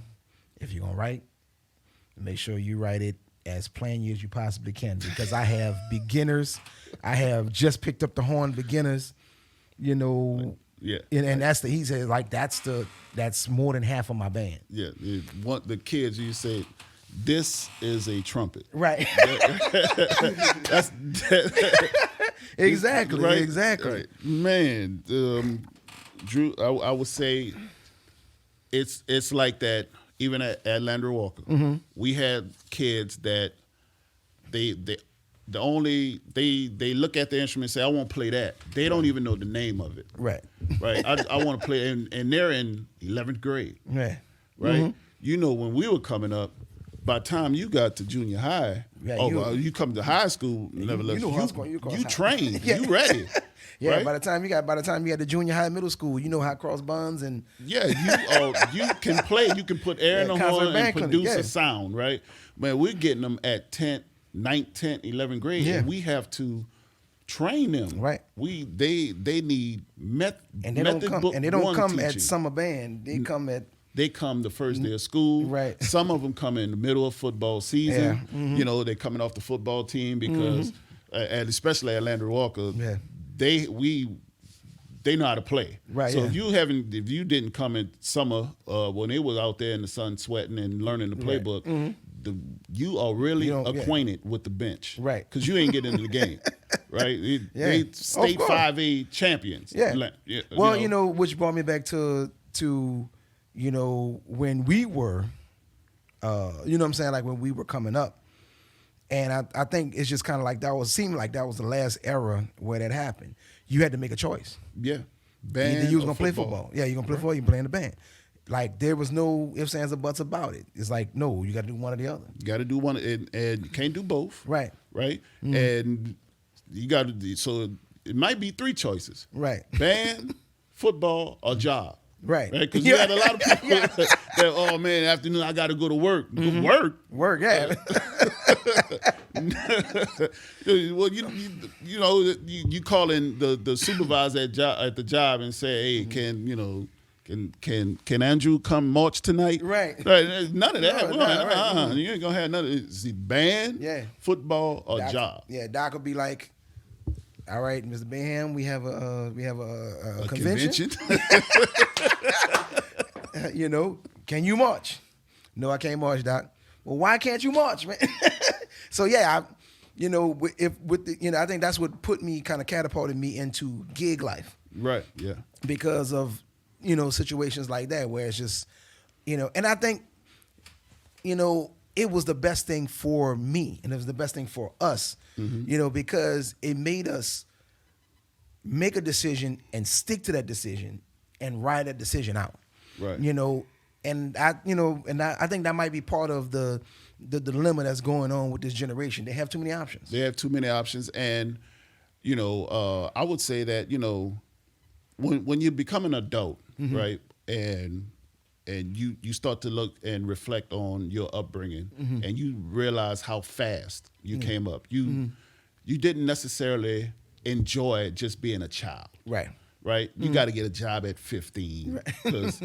if you're gonna write, make sure you write it as plain as you possibly can, because I have beginners, I have just picked up the horn beginners, and he said, like, that's more than half of my band. Yeah, the kids, you say this is a trumpet. Right. That's exactly. right, Exactly. right. Man, Drew, I would say it's like that. Even at Landry Walker, we had kids that they look at the instrument and say, I want to play that. They don't even know the name of it. Right. Right. I want to play, and they're in 11th grade. Right. Right. You know, when we were coming up, by the time you got to junior high, you come to high school, you trained, you ready. Yeah, right? by the time you got to junior high, middle school, you know how to cross buns and you can play. You can put air in the horn and produce a sound, right? Man, we're getting them at 10th, 9th, 10th, 11th grade, and we have to train them. Right. They need method and they don't come teaching. at summer band. They come the first day of school. Right. Some of them come in the middle of football season. Yeah. You know, they're coming off the football team because, and especially at Landry Walker, they know how to play. Right. So if you didn't come in summer when they was out there in the sun sweating and learning the playbook, you are really acquainted with the bench. Right. Because you ain't getting into the game. Right. They state 5A champions. Yeah. Well, which brought me back to when we were, you know what I'm saying, like when we were coming up. And I think it's just kind of like seemed like that was the last era where that happened. You had to make a choice. Yeah. Band Either you was going to play football. football. Yeah, you're going to play football, you can play in the band. Like, there was no ifs, ands, or buts about it. It's like, no, you got to do one or the other. You got to do one, and you can't do both. Right. Right? And you got to, so it might be 3 choices. Right. Band, football, or job. Right. Because you had a lot of people that, oh man, afternoon I got to go to work. Work, yeah. Well, you call in the supervisor at the job and say, hey, can Andrew come march tonight? Right. None of that. No, You ain't gonna have none of it. It's band, football, or Doc, job. Yeah, Doc will be like, all right, Mr. Bayham, we have a convention. Can you march? No, I can't march, Doc. Well, why can't you march, man? So yeah, I think that's what catapulted me into gig life. Right. Yeah. Because of situations like that where it's just and I think it was the best thing for me and it was the best thing for us, because it made us make a decision and stick to that decision and ride that decision out. Right. And I think that might be part of the dilemma that's going on with this generation. They have too many options. They have too many options, and I would say that when you become an adult, right, and you start to look and reflect on your upbringing, and you realize how fast you came up. You didn't necessarily enjoy just being a child, right? Right. You got to get a job at 15 because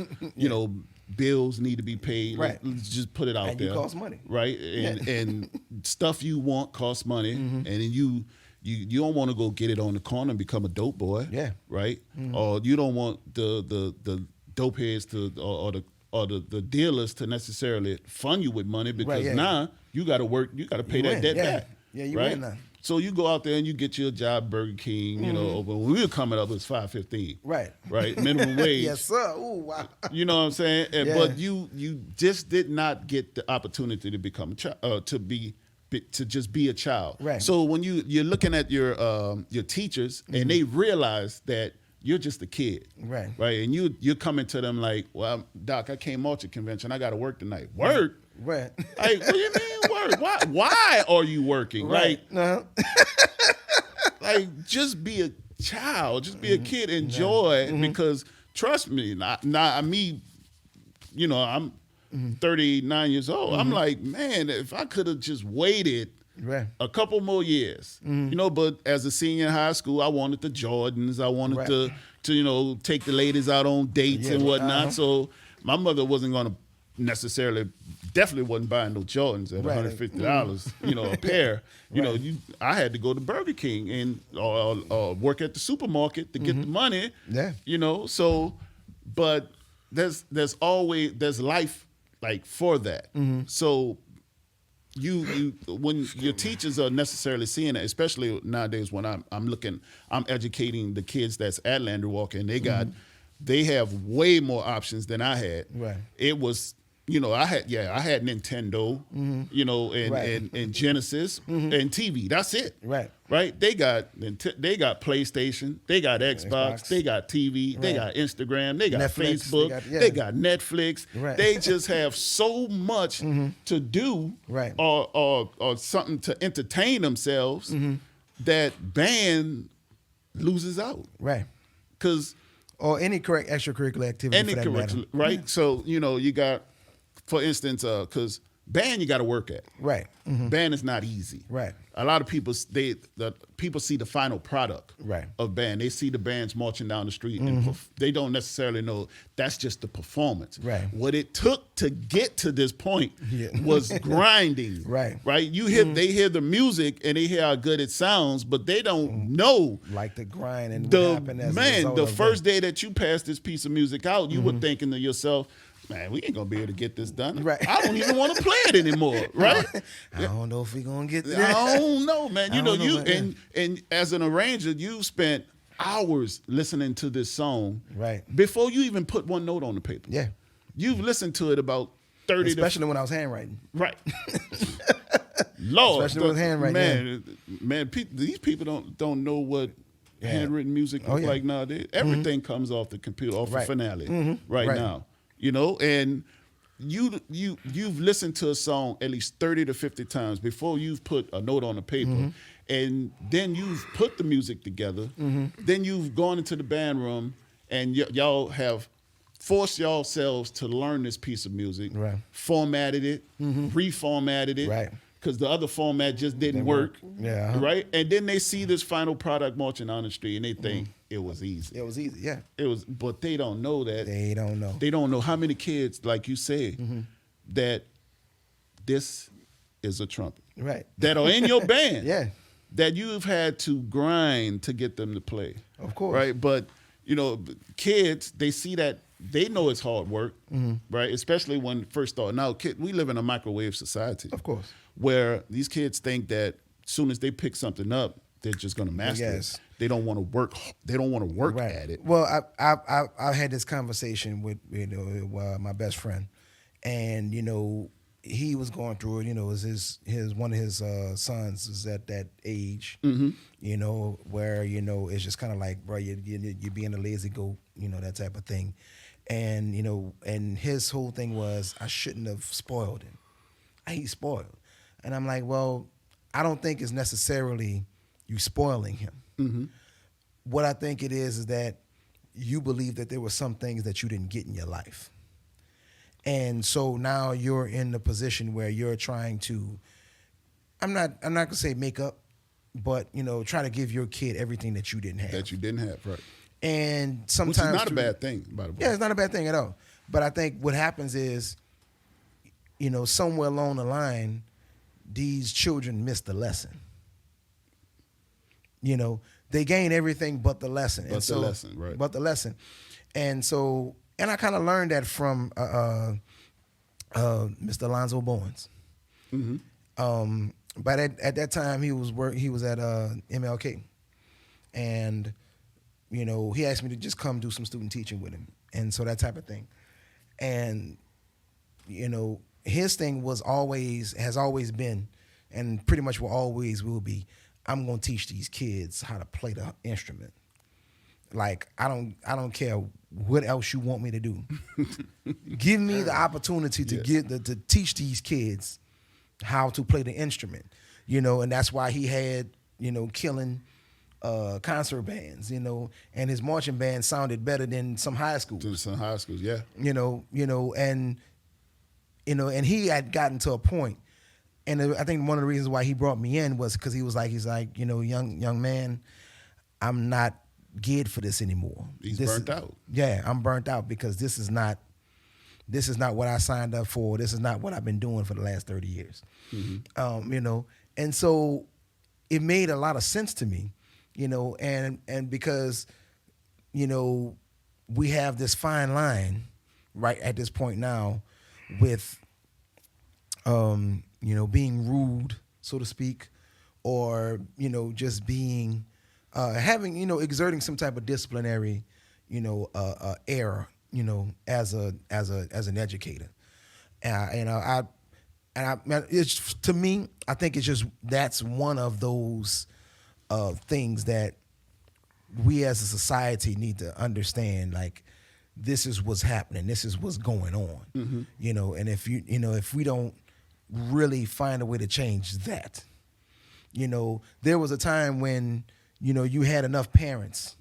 bills need to be paid. Right. Let's just put it out there. And you cost money. Right. And stuff you want costs money, and then you don't want to go get it on the corner and become a dope boy. Yeah. Right. Or you don't want the dope heads or the dealers to necessarily fund you with money because now you got to work. You got to pay that debt back. Yeah, you right? win now. So you go out there and you get you a job at Burger King, when we were coming up, it was $5.15. Right. Right? Minimum wage. Yes, sir. Ooh, wow. You know what I'm saying? Yeah. But you just did not get the opportunity to become a child, to just be a child. Right. So when you're looking at your teachers and they realize that you're just a kid. Right. Right. And you're coming to them like, well, Doc, I can't march at convention. I got to work tonight. Work? Right. Like, what do you mean work? Why are you working? Right. Like, just be a child. Just be a kid. Enjoy because trust me, I'm 39 years old. I'm like, man, if I could have just waited a couple more years, but as a senior in high school, I wanted the Jordans. I wanted to take the ladies out on dates and whatnot. So my mother wasn't going to definitely wasn't buying no Jordans at $150, a pair. I had to go to Burger King and or work at the supermarket to get the money. Yeah. So, but there's life like for that. So you when your teachers are necessarily seeing it, especially nowadays when I'm educating the kids that's at Landry Walker, and they have way more options than I had. Right. It was, I had Nintendo, and Genesis and TV. That's it. Right. Right. They got PlayStation. They got Xbox. They got TV. Right. They got Instagram. They got Netflix, Facebook. They got Netflix. Right. They just have so much to do, right, or something to entertain themselves that band loses out. Right. Because or any correct extracurricular activity. For that matter. Right. Yeah. So you got, for instance, because band you got to work at. Right. Band is not easy. Right. A lot of people people see the final product of band. They see the bands marching down the street, and they don't necessarily know that's just the performance. Right. What it took to get to this point was grinding. Right. Right. They hear the music and they hear how good it sounds, but they don't know like the grind and what happened as a result the of first day that you passed this piece of music out, you were thinking to yourself, man, we ain't gonna be able to get this done. Right. I don't even want to play it anymore. Right. I don't know if we're gonna get there. I don't know, man. And as an arranger, you spent hours listening to this song. Right. Before you even put one note on the paper. Yeah. You've listened to it about 30 especially when I was handwriting. Right. Lord. Especially with handwriting. Man, these people don't know what handwritten music looks like nowadays. Everything comes off the computer, off the finale right now. And you've listened to a song at least 30 to 50 times before you've put a note on the paper, and then you've put the music together. Then you've gone into the band room, and y'all have forced yourselves to learn this piece of music, formatted it, reformatted it, right? Because the other format just didn't work. Yeah. Right? And then they see this final product marching down the street and they think it was easy. It was easy, yeah. But they don't know that. They don't know. They don't know how many kids, like you say, that this is a trumpet. Right. That are in your band. Yeah. That you've had to grind to get them to play. Of course. Right? But, kids, they see that. They know it's hard work, right? Especially when first start. Now, we live in a microwave society. Of course. Where these kids think that as soon as they pick something up, they're just going to master it. They don't want to work. They don't want to work at it. Well, I had this conversation with my best friend, and he was going through it. His one of his sons is at that age. Where it's just kind of like, bro, you're being a lazy goat. That type of thing, and and his whole thing was I shouldn't have spoiled him. He's spoiled. And I'm like, well, I don't think it's necessarily you spoiling him. What I think it is that you believe that there were some things that you didn't get in your life. And so now you're in the position where you're trying to, I'm not gonna say make up, but try to give your kid everything that you didn't have. That you didn't have, right. And sometimes, which is not a bad thing, by the way. Yeah, it's not a bad thing at all. But I think what happens is, somewhere along the line, these children miss the lesson. They gain everything but the lesson. But the lesson, right. But the lesson. And so, and I kind of learned that from Mr. Alonzo Bowens. But at that time, he was at MLK. And, he asked me to just come do some student teaching with him. And so that type of thing. And, his thing has always been, and pretty much will be, I'm gonna teach these kids how to play the instrument. Like I don't care what else you want me to do. Give me the opportunity to teach these kids how to play the instrument. And that's why he had killing concert bands. And his marching band sounded better than some high schools. Some high schools, yeah. And he had gotten to a point, and I think one of the reasons why he brought me in was because he's like, young man, I'm not geared for this anymore. He's burnt out. Yeah, I'm burnt out because this is not what I signed up for. This is not what I've been doing for the last 30 years. And so it made a lot of sense to me, and because, we have this fine line right at this point now with being rude, so to speak, or just being having exerting some type of disciplinary error as an educator. It's, to me, I think it's just that's one of those things that we as a society need to understand. Like, this is what's happening. This is what's going on. And if we don't really find a way to change that, there was a time when you had enough parents,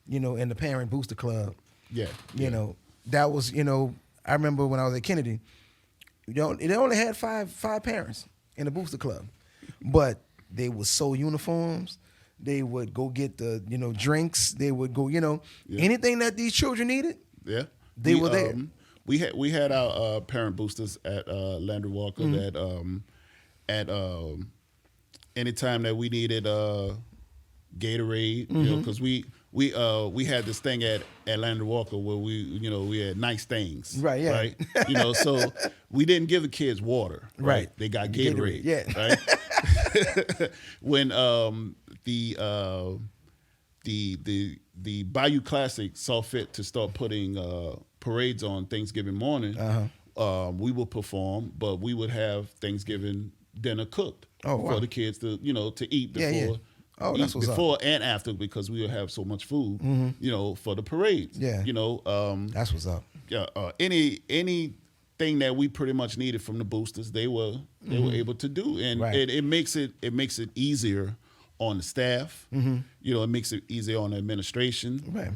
in the parent booster club. That was I remember when I was at Kennedy. They only had five parents in the booster club, but they would sew uniforms. They would go get the drinks. They would go anything that these children needed. Yeah, they were there. We had our parent boosters at Landry Walker that at anytime that we needed Gatorade, because we had this thing at Landry Walker where we had nice things, right? Yeah, right. So we didn't give the kids water, right? They got Gatorade, yeah. Right. When the Bayou Classic saw fit to start putting parades on Thanksgiving morning, we would perform, but we would have Thanksgiving dinner cooked for the kids to eat before. Yeah. Oh, that's what's before up. And after, because we would have so much food, for the parades. Yeah. That's what's up. Yeah. Anything that we pretty much needed from the boosters, they were able to do, and it makes it easier on the staff. It makes it easier on the administration. Right.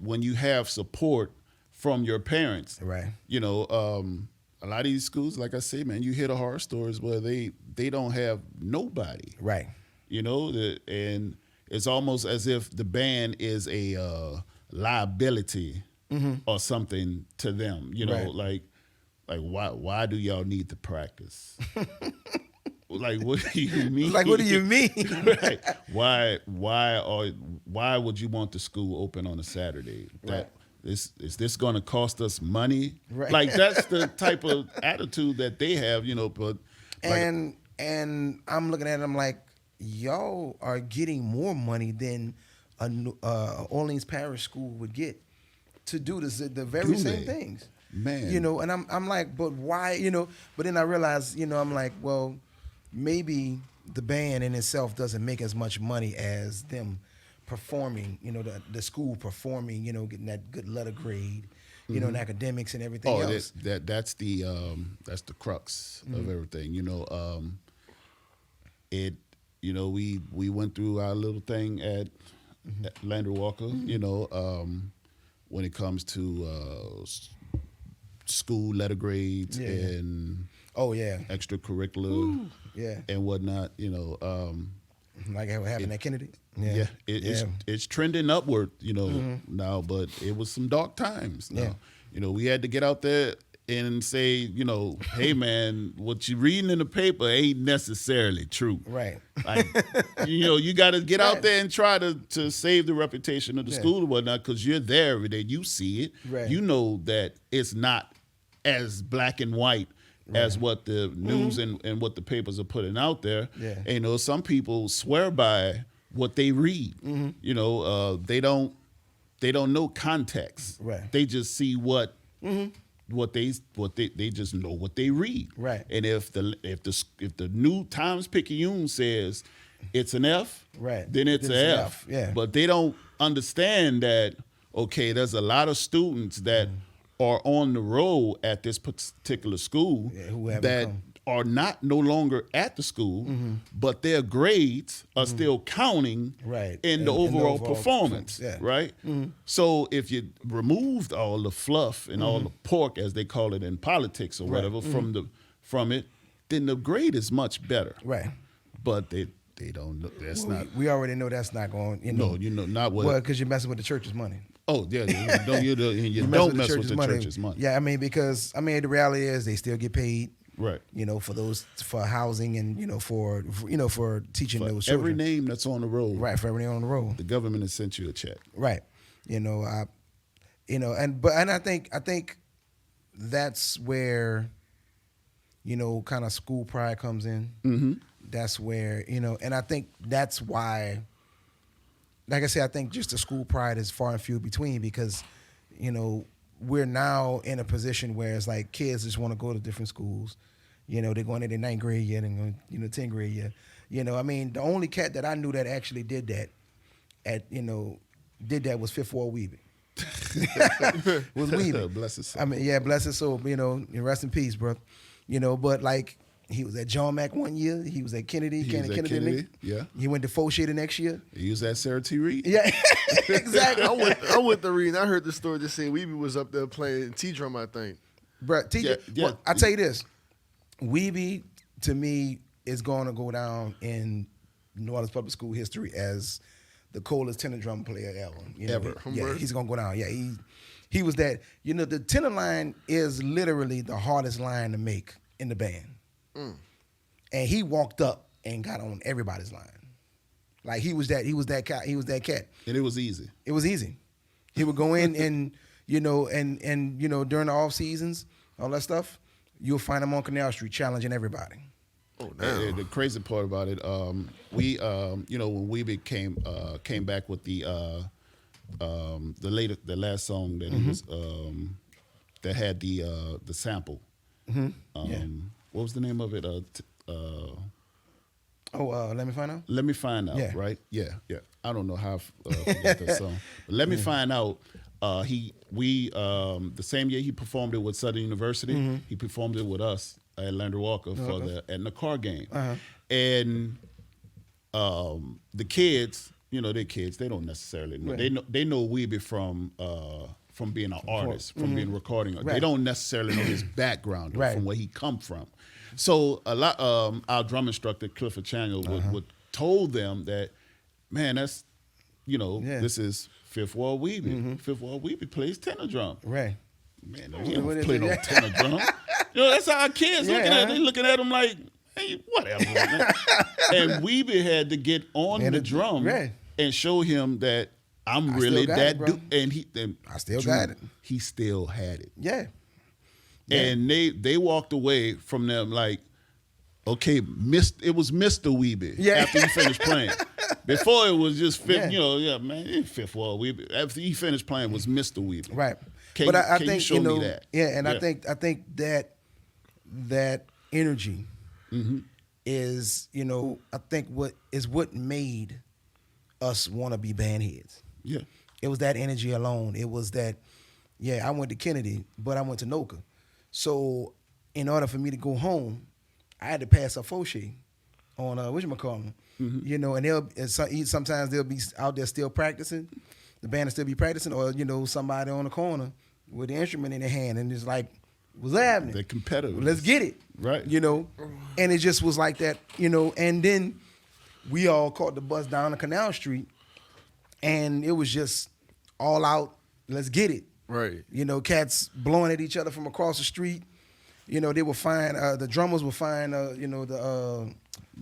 When you have support from your parents. Right. A lot of these schools, like I say, man, you hear the horror stories where they don't have nobody. Right. And it's almost as if the band is a liability or something to them. Right. Like why do y'all need to practice? Like, what do you mean? Like, what do you mean? Right. Why would you want the school open on a Saturday? Right. Is this going to cost us money? Right. Like, that's the type of attitude that they have, but and I'm looking at them like, y'all are getting more money than a Orleans Parish school would get to do the very same things. Man. And I'm like, but why, but then I realize, I'm like, well, maybe the band in itself doesn't make as much money as them performing, the school performing, getting that good letter grade, in academics and everything else. That's the crux of everything. We went through our little thing at Landry Walker, when it comes to school letter grades and extracurricular and whatnot, like what happened at Kennedy. It's trending upward, now, but it was some dark times. Now, we had to get out there and say, hey man, what you reading in the paper ain't necessarily true. Right. Like, you got to get out there and try to save the reputation of the school and whatnot, because you're there every day. You see it. Right. You know that it's not as black and white as what the news and what the papers are putting out there. Yeah. And, some people swear by what they read. They don't know context. Right. They just see what they just know what they read. Right. And if the New Times Picayune says it's an F, right, then it's an F. Yeah. But they don't understand that, okay, there's a lot of students that are on the roll at this particular school that are no longer at the school, but their grades are still counting in the overall performance, right? So if you removed all the fluff and all the pork, as they call it in politics or whatever, from it, then the grade is much better. Right. But they don't know. That's not. We already know that's not going. Not what. Well, because you're messing with the church's money. Oh yeah, you don't mess with the church's money. Yeah, because the reality is they still get paid. Right. For housing and for teaching for those children. Every name that's on the roll. Right, for every name on the roll. The government has sent you a check. Right. I think that's where kind of school pride comes in. Mm-hmm. That's where, and I think that's why, like I said, I think just the school pride is far and few between because, we're now in a position where it's like kids just want to go to different schools. They're going in their 9th grade year and going, 10th grade year. The only cat that I knew that actually did that was Fifth Ward Weeby. Was Weeby. Bless his soul. I mean, yeah, bless his soul. Rest in peace, bro. But like he was at John Mack one year. He was at Kennedy. Kennedy. Yeah. He went to Fauché the next year. He was at Sarah T. Reed. Yeah, exactly. I went to Reed and I heard the story just saying Weeby was up there playing T-drum, I think. Bro, Yeah. Well, I tell you this, Weeby to me is going to go down in New Orleans public school history as the coldest tenor drum player ever. Ever. Yeah, he's gonna go down. Yeah, he was that. The tenor line is literally the hardest line to make in the band, and he walked up and got on everybody's line. Like he was that cat. He was that cat. And it was easy. It was easy. He would go in and during the off seasons, all that stuff, you'll find him on Canal Street challenging everybody. Oh, damn. The crazy part about it, we, when Weeby came back with the last song that he was that had the sample. Mm-hmm. What was the name of it? Let Me Find Out? Let Me Find Out. Yeah. Right? Yeah. I don't know how I forgot that song, but Let Me Find Out. The same year he performed it with Southern University, he performed it with us at Landry Walker in the car game. And the kids, they're kids, they don't necessarily know. Right. They know Weeby from being an artist, from being a recording. Right. They don't necessarily know his background Right. from where he come from. So a lot our drum instructor Clifford Channel would told them that, man, that's this is Fifth Ward Weeby. Fifth Ward Weeby plays tenor drum. Right. Man, he don't play no tenor drum. That's how our kids looking at him like, hey, whatever. Man. And Weeby had to get on the drum and show him that I'm really that dude. And I still got it. He still had it. Yeah. And they walked away from them like, okay, it was Mr. Weeby after he finished playing. Before it was just Fifth, Fifth Ward Weeby. After he finished playing was Mr. Weeby. Right. But I think you show me that? Yeah, and I think that energy is, I think what made us want to be band heads. Yeah. It was that energy alone. It was that, I went to Kennedy, but I went to Noka. So in order for me to go home, I had to pass a Fauché on whatchamacallit. And sometimes they'll be out there still practicing. The band will still be practicing, or somebody on the corner with the instrument in their hand, and it's like, what's happening? They're competitive. Let's get it. Right. And it just was like that, and then we all caught the bus down to Canal Street, and it was just all out, let's get it. Right. Cats blowing at each other from across the street. They were fine. The drummers were fine. The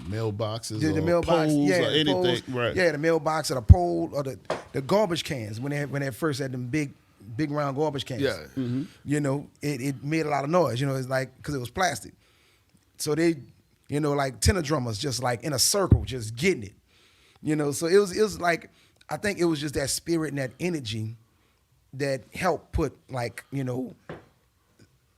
mailboxes, the mailbox, poles, or anything. Poles, right. Yeah, the mailbox or the pole or the garbage cans when they first had them big round garbage cans. Yeah. It made a lot of noise. It's like because it was plastic. So they, like tenor drummers just like in a circle, just getting it. So it was like I think it was just that spirit and that energy that helped put like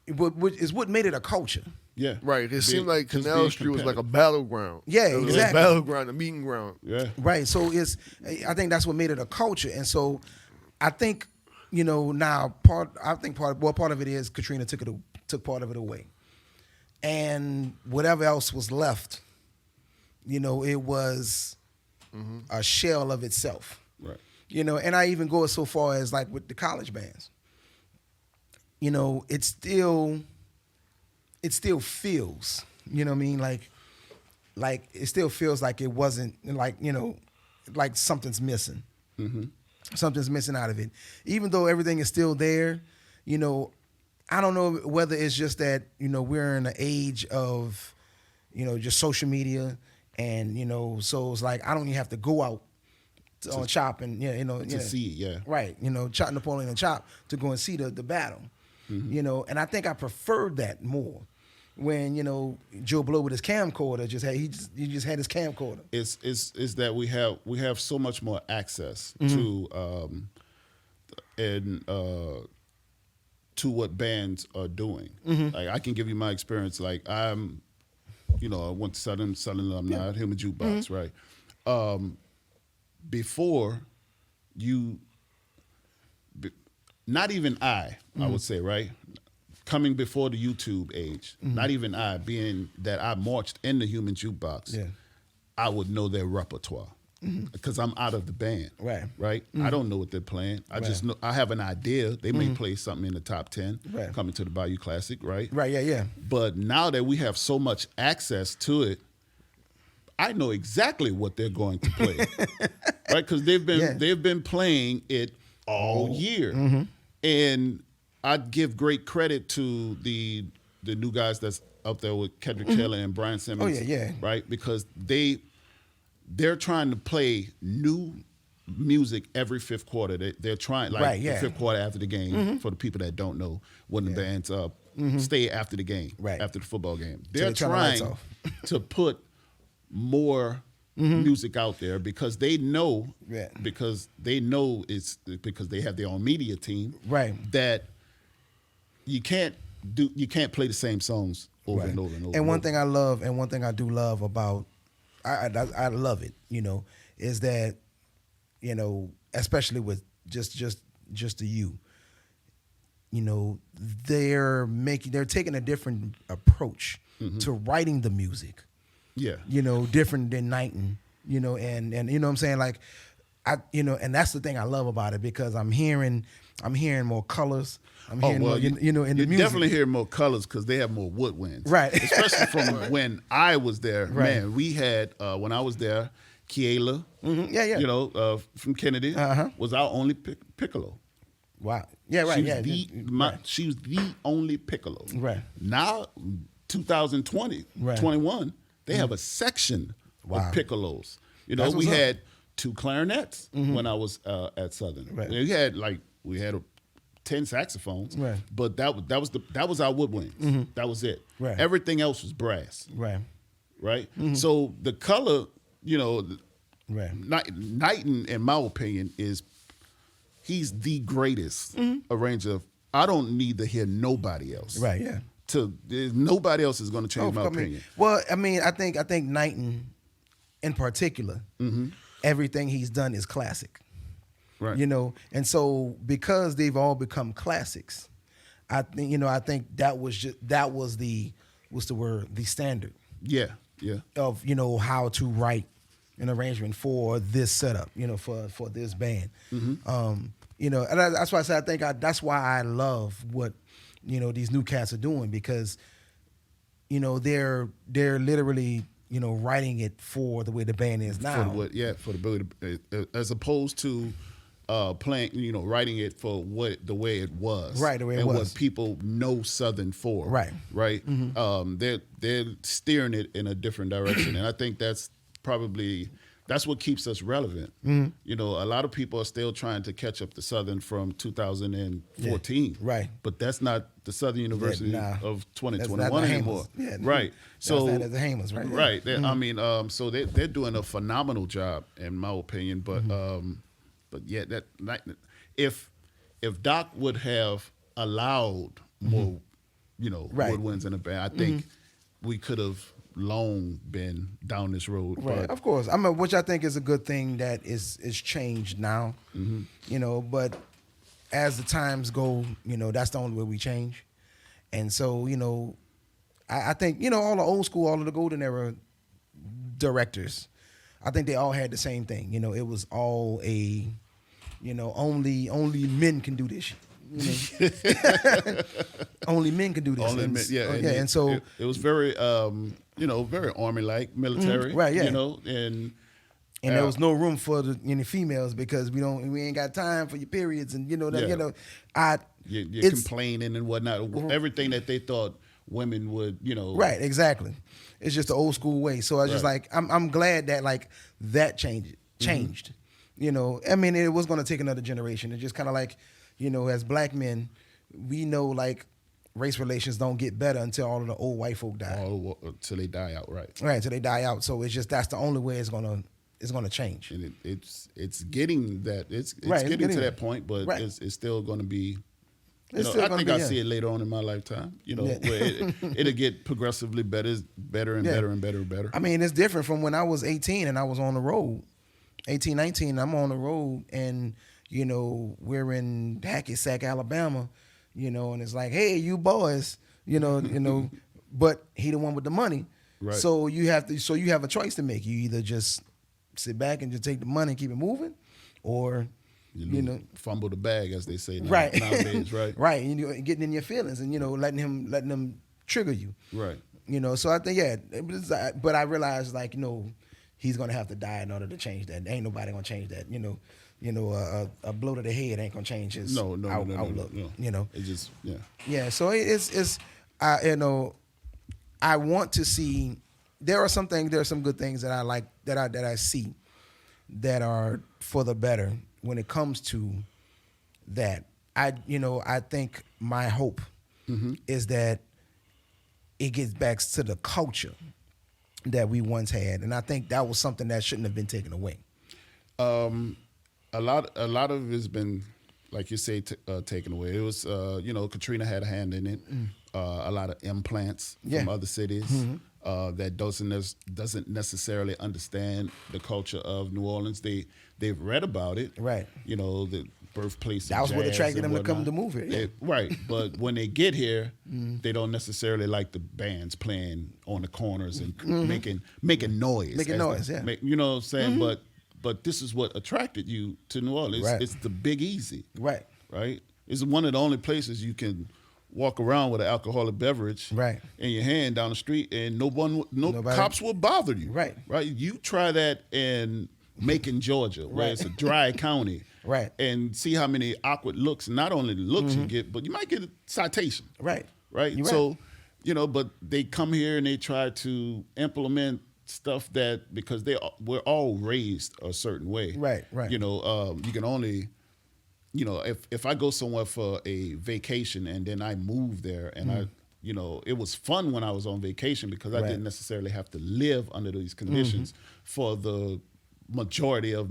what made it a culture. Yeah. Right. It seemed like Canal Street was like a battleground. Yeah, it was exactly. a battleground, a meeting ground. Yeah. Right. So I think that's what made it a culture. And so I think, now part of it is Katrina took part of it away. And whatever else was left, it was a shell of itself. Right. And I even go so far as like with the college bands. It still feels, what I mean? Like it still feels like it wasn't like, like something's missing. Mm-hmm. Something's missing out of it. Even though everything is still there, I don't know whether it's just that, we're in an age of, just social media so it's like I don't even have to go out on Chop and to see it, yeah. Right. Chop Napoleon and Chop to go and see the battle. Mm-hmm. And I think I preferred that more. when Joe Blow with his camcorder he just had his camcorder. It's that we have so much more access to to what bands are doing. Like I can give you my experience. Like I went to Southern alumni, Human Jukebox, right? Before not even I would say, right? Coming before the YouTube age, not even I, being that I marched in the Human Jukebox, I would know their repertoire because I'm out of the band, right? I don't know what they're playing. I just know I have an idea. They may play something in the top 10, coming to the Bayou Classic, right? Right, yeah. But now that we have so much access to it, I know exactly what they're going to play, right? Because they've been playing it all year, and I'd give great credit to the new guys that's up there with Kendrick Taylor and Brian Simmons. Oh yeah. Right, because they're trying to play new music every fifth quarter. They're trying the fifth quarter after the game. For the people that don't know, when the bands stay after the game, after the football game, they're trying to put more music out there because they know because it's because they have their own media team, that you can't play the same songs over and over and over. And one thing I love, and one thing I do love about, I love it, is that, especially with just the they're taking a different approach to writing the music. Yeah. Different than Knighton, and you know what I'm saying? Like and that's the thing I love about it, because I'm hearing more colors. I'm hearing more, in the music. You definitely hear more colors because they have more woodwinds. Right. Especially from when I was there. Right. Man, we had, when I was there, Kiela, from Kennedy, was our only piccolo. Wow. Yeah, right. She was the only piccolo. Right. Now, 2020, 21, they have a section of piccolos. We had 2 clarinets when I was at Southern. Right. We had 10 saxophones, but that was our woodwind. That was it. Right. Everything else was brass. Right. So the color, Knighton, in my opinion, he's the greatest arranger. I don't need to hear nobody else. Right. Yeah. Nobody else is going to change my opinion. Well, I think Knighton, in particular, everything he's done is classic. Right. And so because they've all become classics, I think that was the standard. Yeah. Of how to write an arrangement for this setup, for this band. And that's why I say that's why I love what these new cats are doing, because they're literally writing it for the way the band is now. For the as opposed to playing, writing it for the way it was, right? The way it was, and what people know Southern for, right? They're steering it in a different direction, and I think that's what keeps us relevant. A lot of people are still trying to catch up to Southern from 2014, right? But that's not the Southern University of 2021 anymore, right? So that's the Hamers, right? Right. I mean, so they're doing a phenomenal job, in my opinion, but. But yeah, if Doc would have allowed more, woodwinds in the band, I think we could have long been down this road. Right, but, of course. Which I think is a good thing that is changed now. But as the times go, that's the only way we change. And so, I think all the old school, all of the golden era directors, I think they all had the same thing. It was all only men can do this shit. Only men can do this. Only men, yeah. And so it was very, very army-like, military. Right, yeah. And there was no room for any females, because we ain't got time for your periods, and you're complaining and whatnot. Everything that they thought women would, Right, exactly. It's just the old school way. So I was just like, I'm glad that that changed. It was going to take another generation. It's just kind of like, as black men, we know race relations don't get better until all of the old white folk die. Until they die out, right? Right, until they die out. So it's just that's the only way it's gonna change. And it's getting that it's getting to that point, but it's still going to be. I think I see it later on in my lifetime. Where it'll get progressively better and better and better and better. I mean, it's different from when I was 18 and I was on the road. 18, 19, I'm on the road and we're in Hackensack, Alabama, and it's like, hey, you boys, but he the one with the money. Right. So you have a choice to make. You either just sit back and just take the money and keep it moving, or fumble the bag, as they say nowadays, right? Right, and getting in your feelings and letting them trigger you. Right. So I think but I realized he's gonna have to die in order to change that. Ain't nobody gonna change that. A blow to the head ain't gonna change his outlook. No. It just Yeah. So it's I want to see. There are some good things that I like that I see that are for the better when it comes to that. I think my hope is that it gets back to the culture that we once had, and I think that was something that shouldn't have been taken away. A lot of it's been, like you say, taken away. It was, Katrina had a hand in it. A lot of implants from other cities that doesn't necessarily understand the culture of New Orleans. They've read about it, right? The birthplace. That was what attracted them to come to move here, yeah. Right. But when they get here, they don't necessarily like the bands playing on the corners and making noise. Making noise, you know what I'm saying? But this is what attracted you to New Orleans. Right. It's the Big Easy. Right. Right? It's one of the only places you can walk around with an alcoholic beverage in your hand down the street and nobody cops will bother you. Right. Right? You try that in Macon, Georgia, where it's a dry county. Right. And see how many awkward looks, not only the looks you get, but you might get a citation. Right. Right? You're so, but they come here and they try to implement stuff that, because we're all raised a certain way. Right. You can only, if I go somewhere for a vacation and then I move there and it was fun when I was on vacation because I didn't necessarily have to live under these conditions for the majority of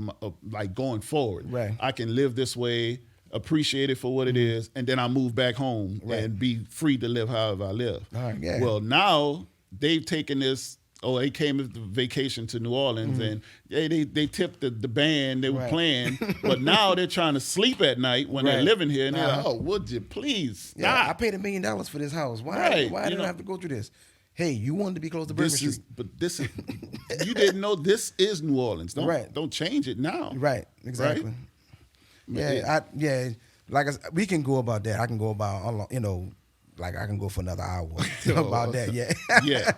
like going forward. Right. I can live this way, appreciate it for what it is, and then I move back home and be free to live however I live. All right, yeah. Well, now they've taken this. Oh, they came as vacation to New Orleans and they tipped the band they were playing, but now they're trying to sleep at night when they're living here, and they're like, oh, would you please stop? Yeah, I paid $1 million for this house. Why did I have to go through this? Hey, you wanted to be close to Bourbon Street. This is you didn't know this is New Orleans. Don't change it now. Right, exactly. Right? Like we can go about that. I can go about, like I can go for another hour about that. Yeah. Yeah.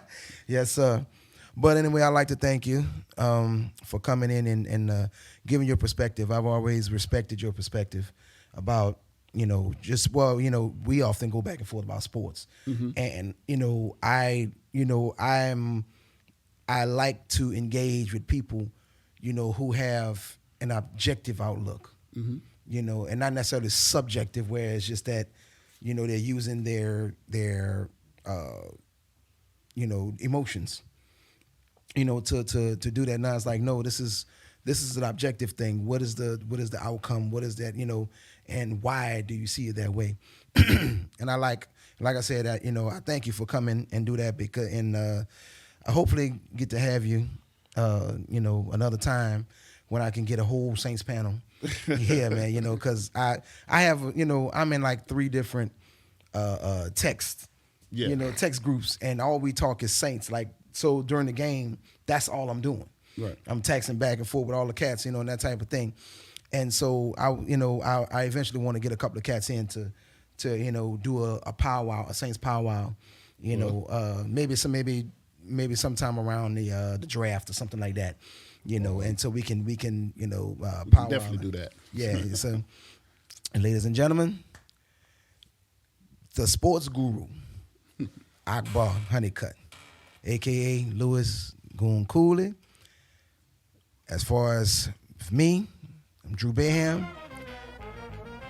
Yes, sir. But anyway, I'd like to thank you for coming in and giving your perspective. I've always respected your perspective about, we often go back and forth about sports. And, I like to engage with people, who have an objective outlook, and not necessarily subjective, where it's just that, they're using their emotions, to do that. Now it's like, no, this is an objective thing. What is the outcome? What is that, and why do you see it that way? And I like I said, I thank you for coming and do that, because I hopefully get to have you, another time when I can get a whole Saints panel. Yeah, man, because I have, I'm in like 3 different text groups, and all we talk is Saints. Like, so during the game, that's all I'm doing. Right. I'm texting back and forth with all the cats, and that type of thing. And so I eventually want to get a couple of cats in to do a powwow, a Saints powwow. Maybe sometime around the draft or something like that. And so we can powwow. Definitely do that. Yeah. So, and ladies and gentlemen, the sports guru, Akbar Honeycutt, a.k.a. Lewis Goon Coolie. As far as me, I'm Drew Bayham,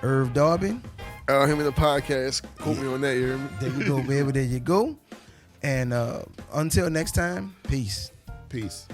Irv Darby, Him in the podcast. Quote me on that, you hear me? There you go, baby. There you go. And until next time, peace. Peace.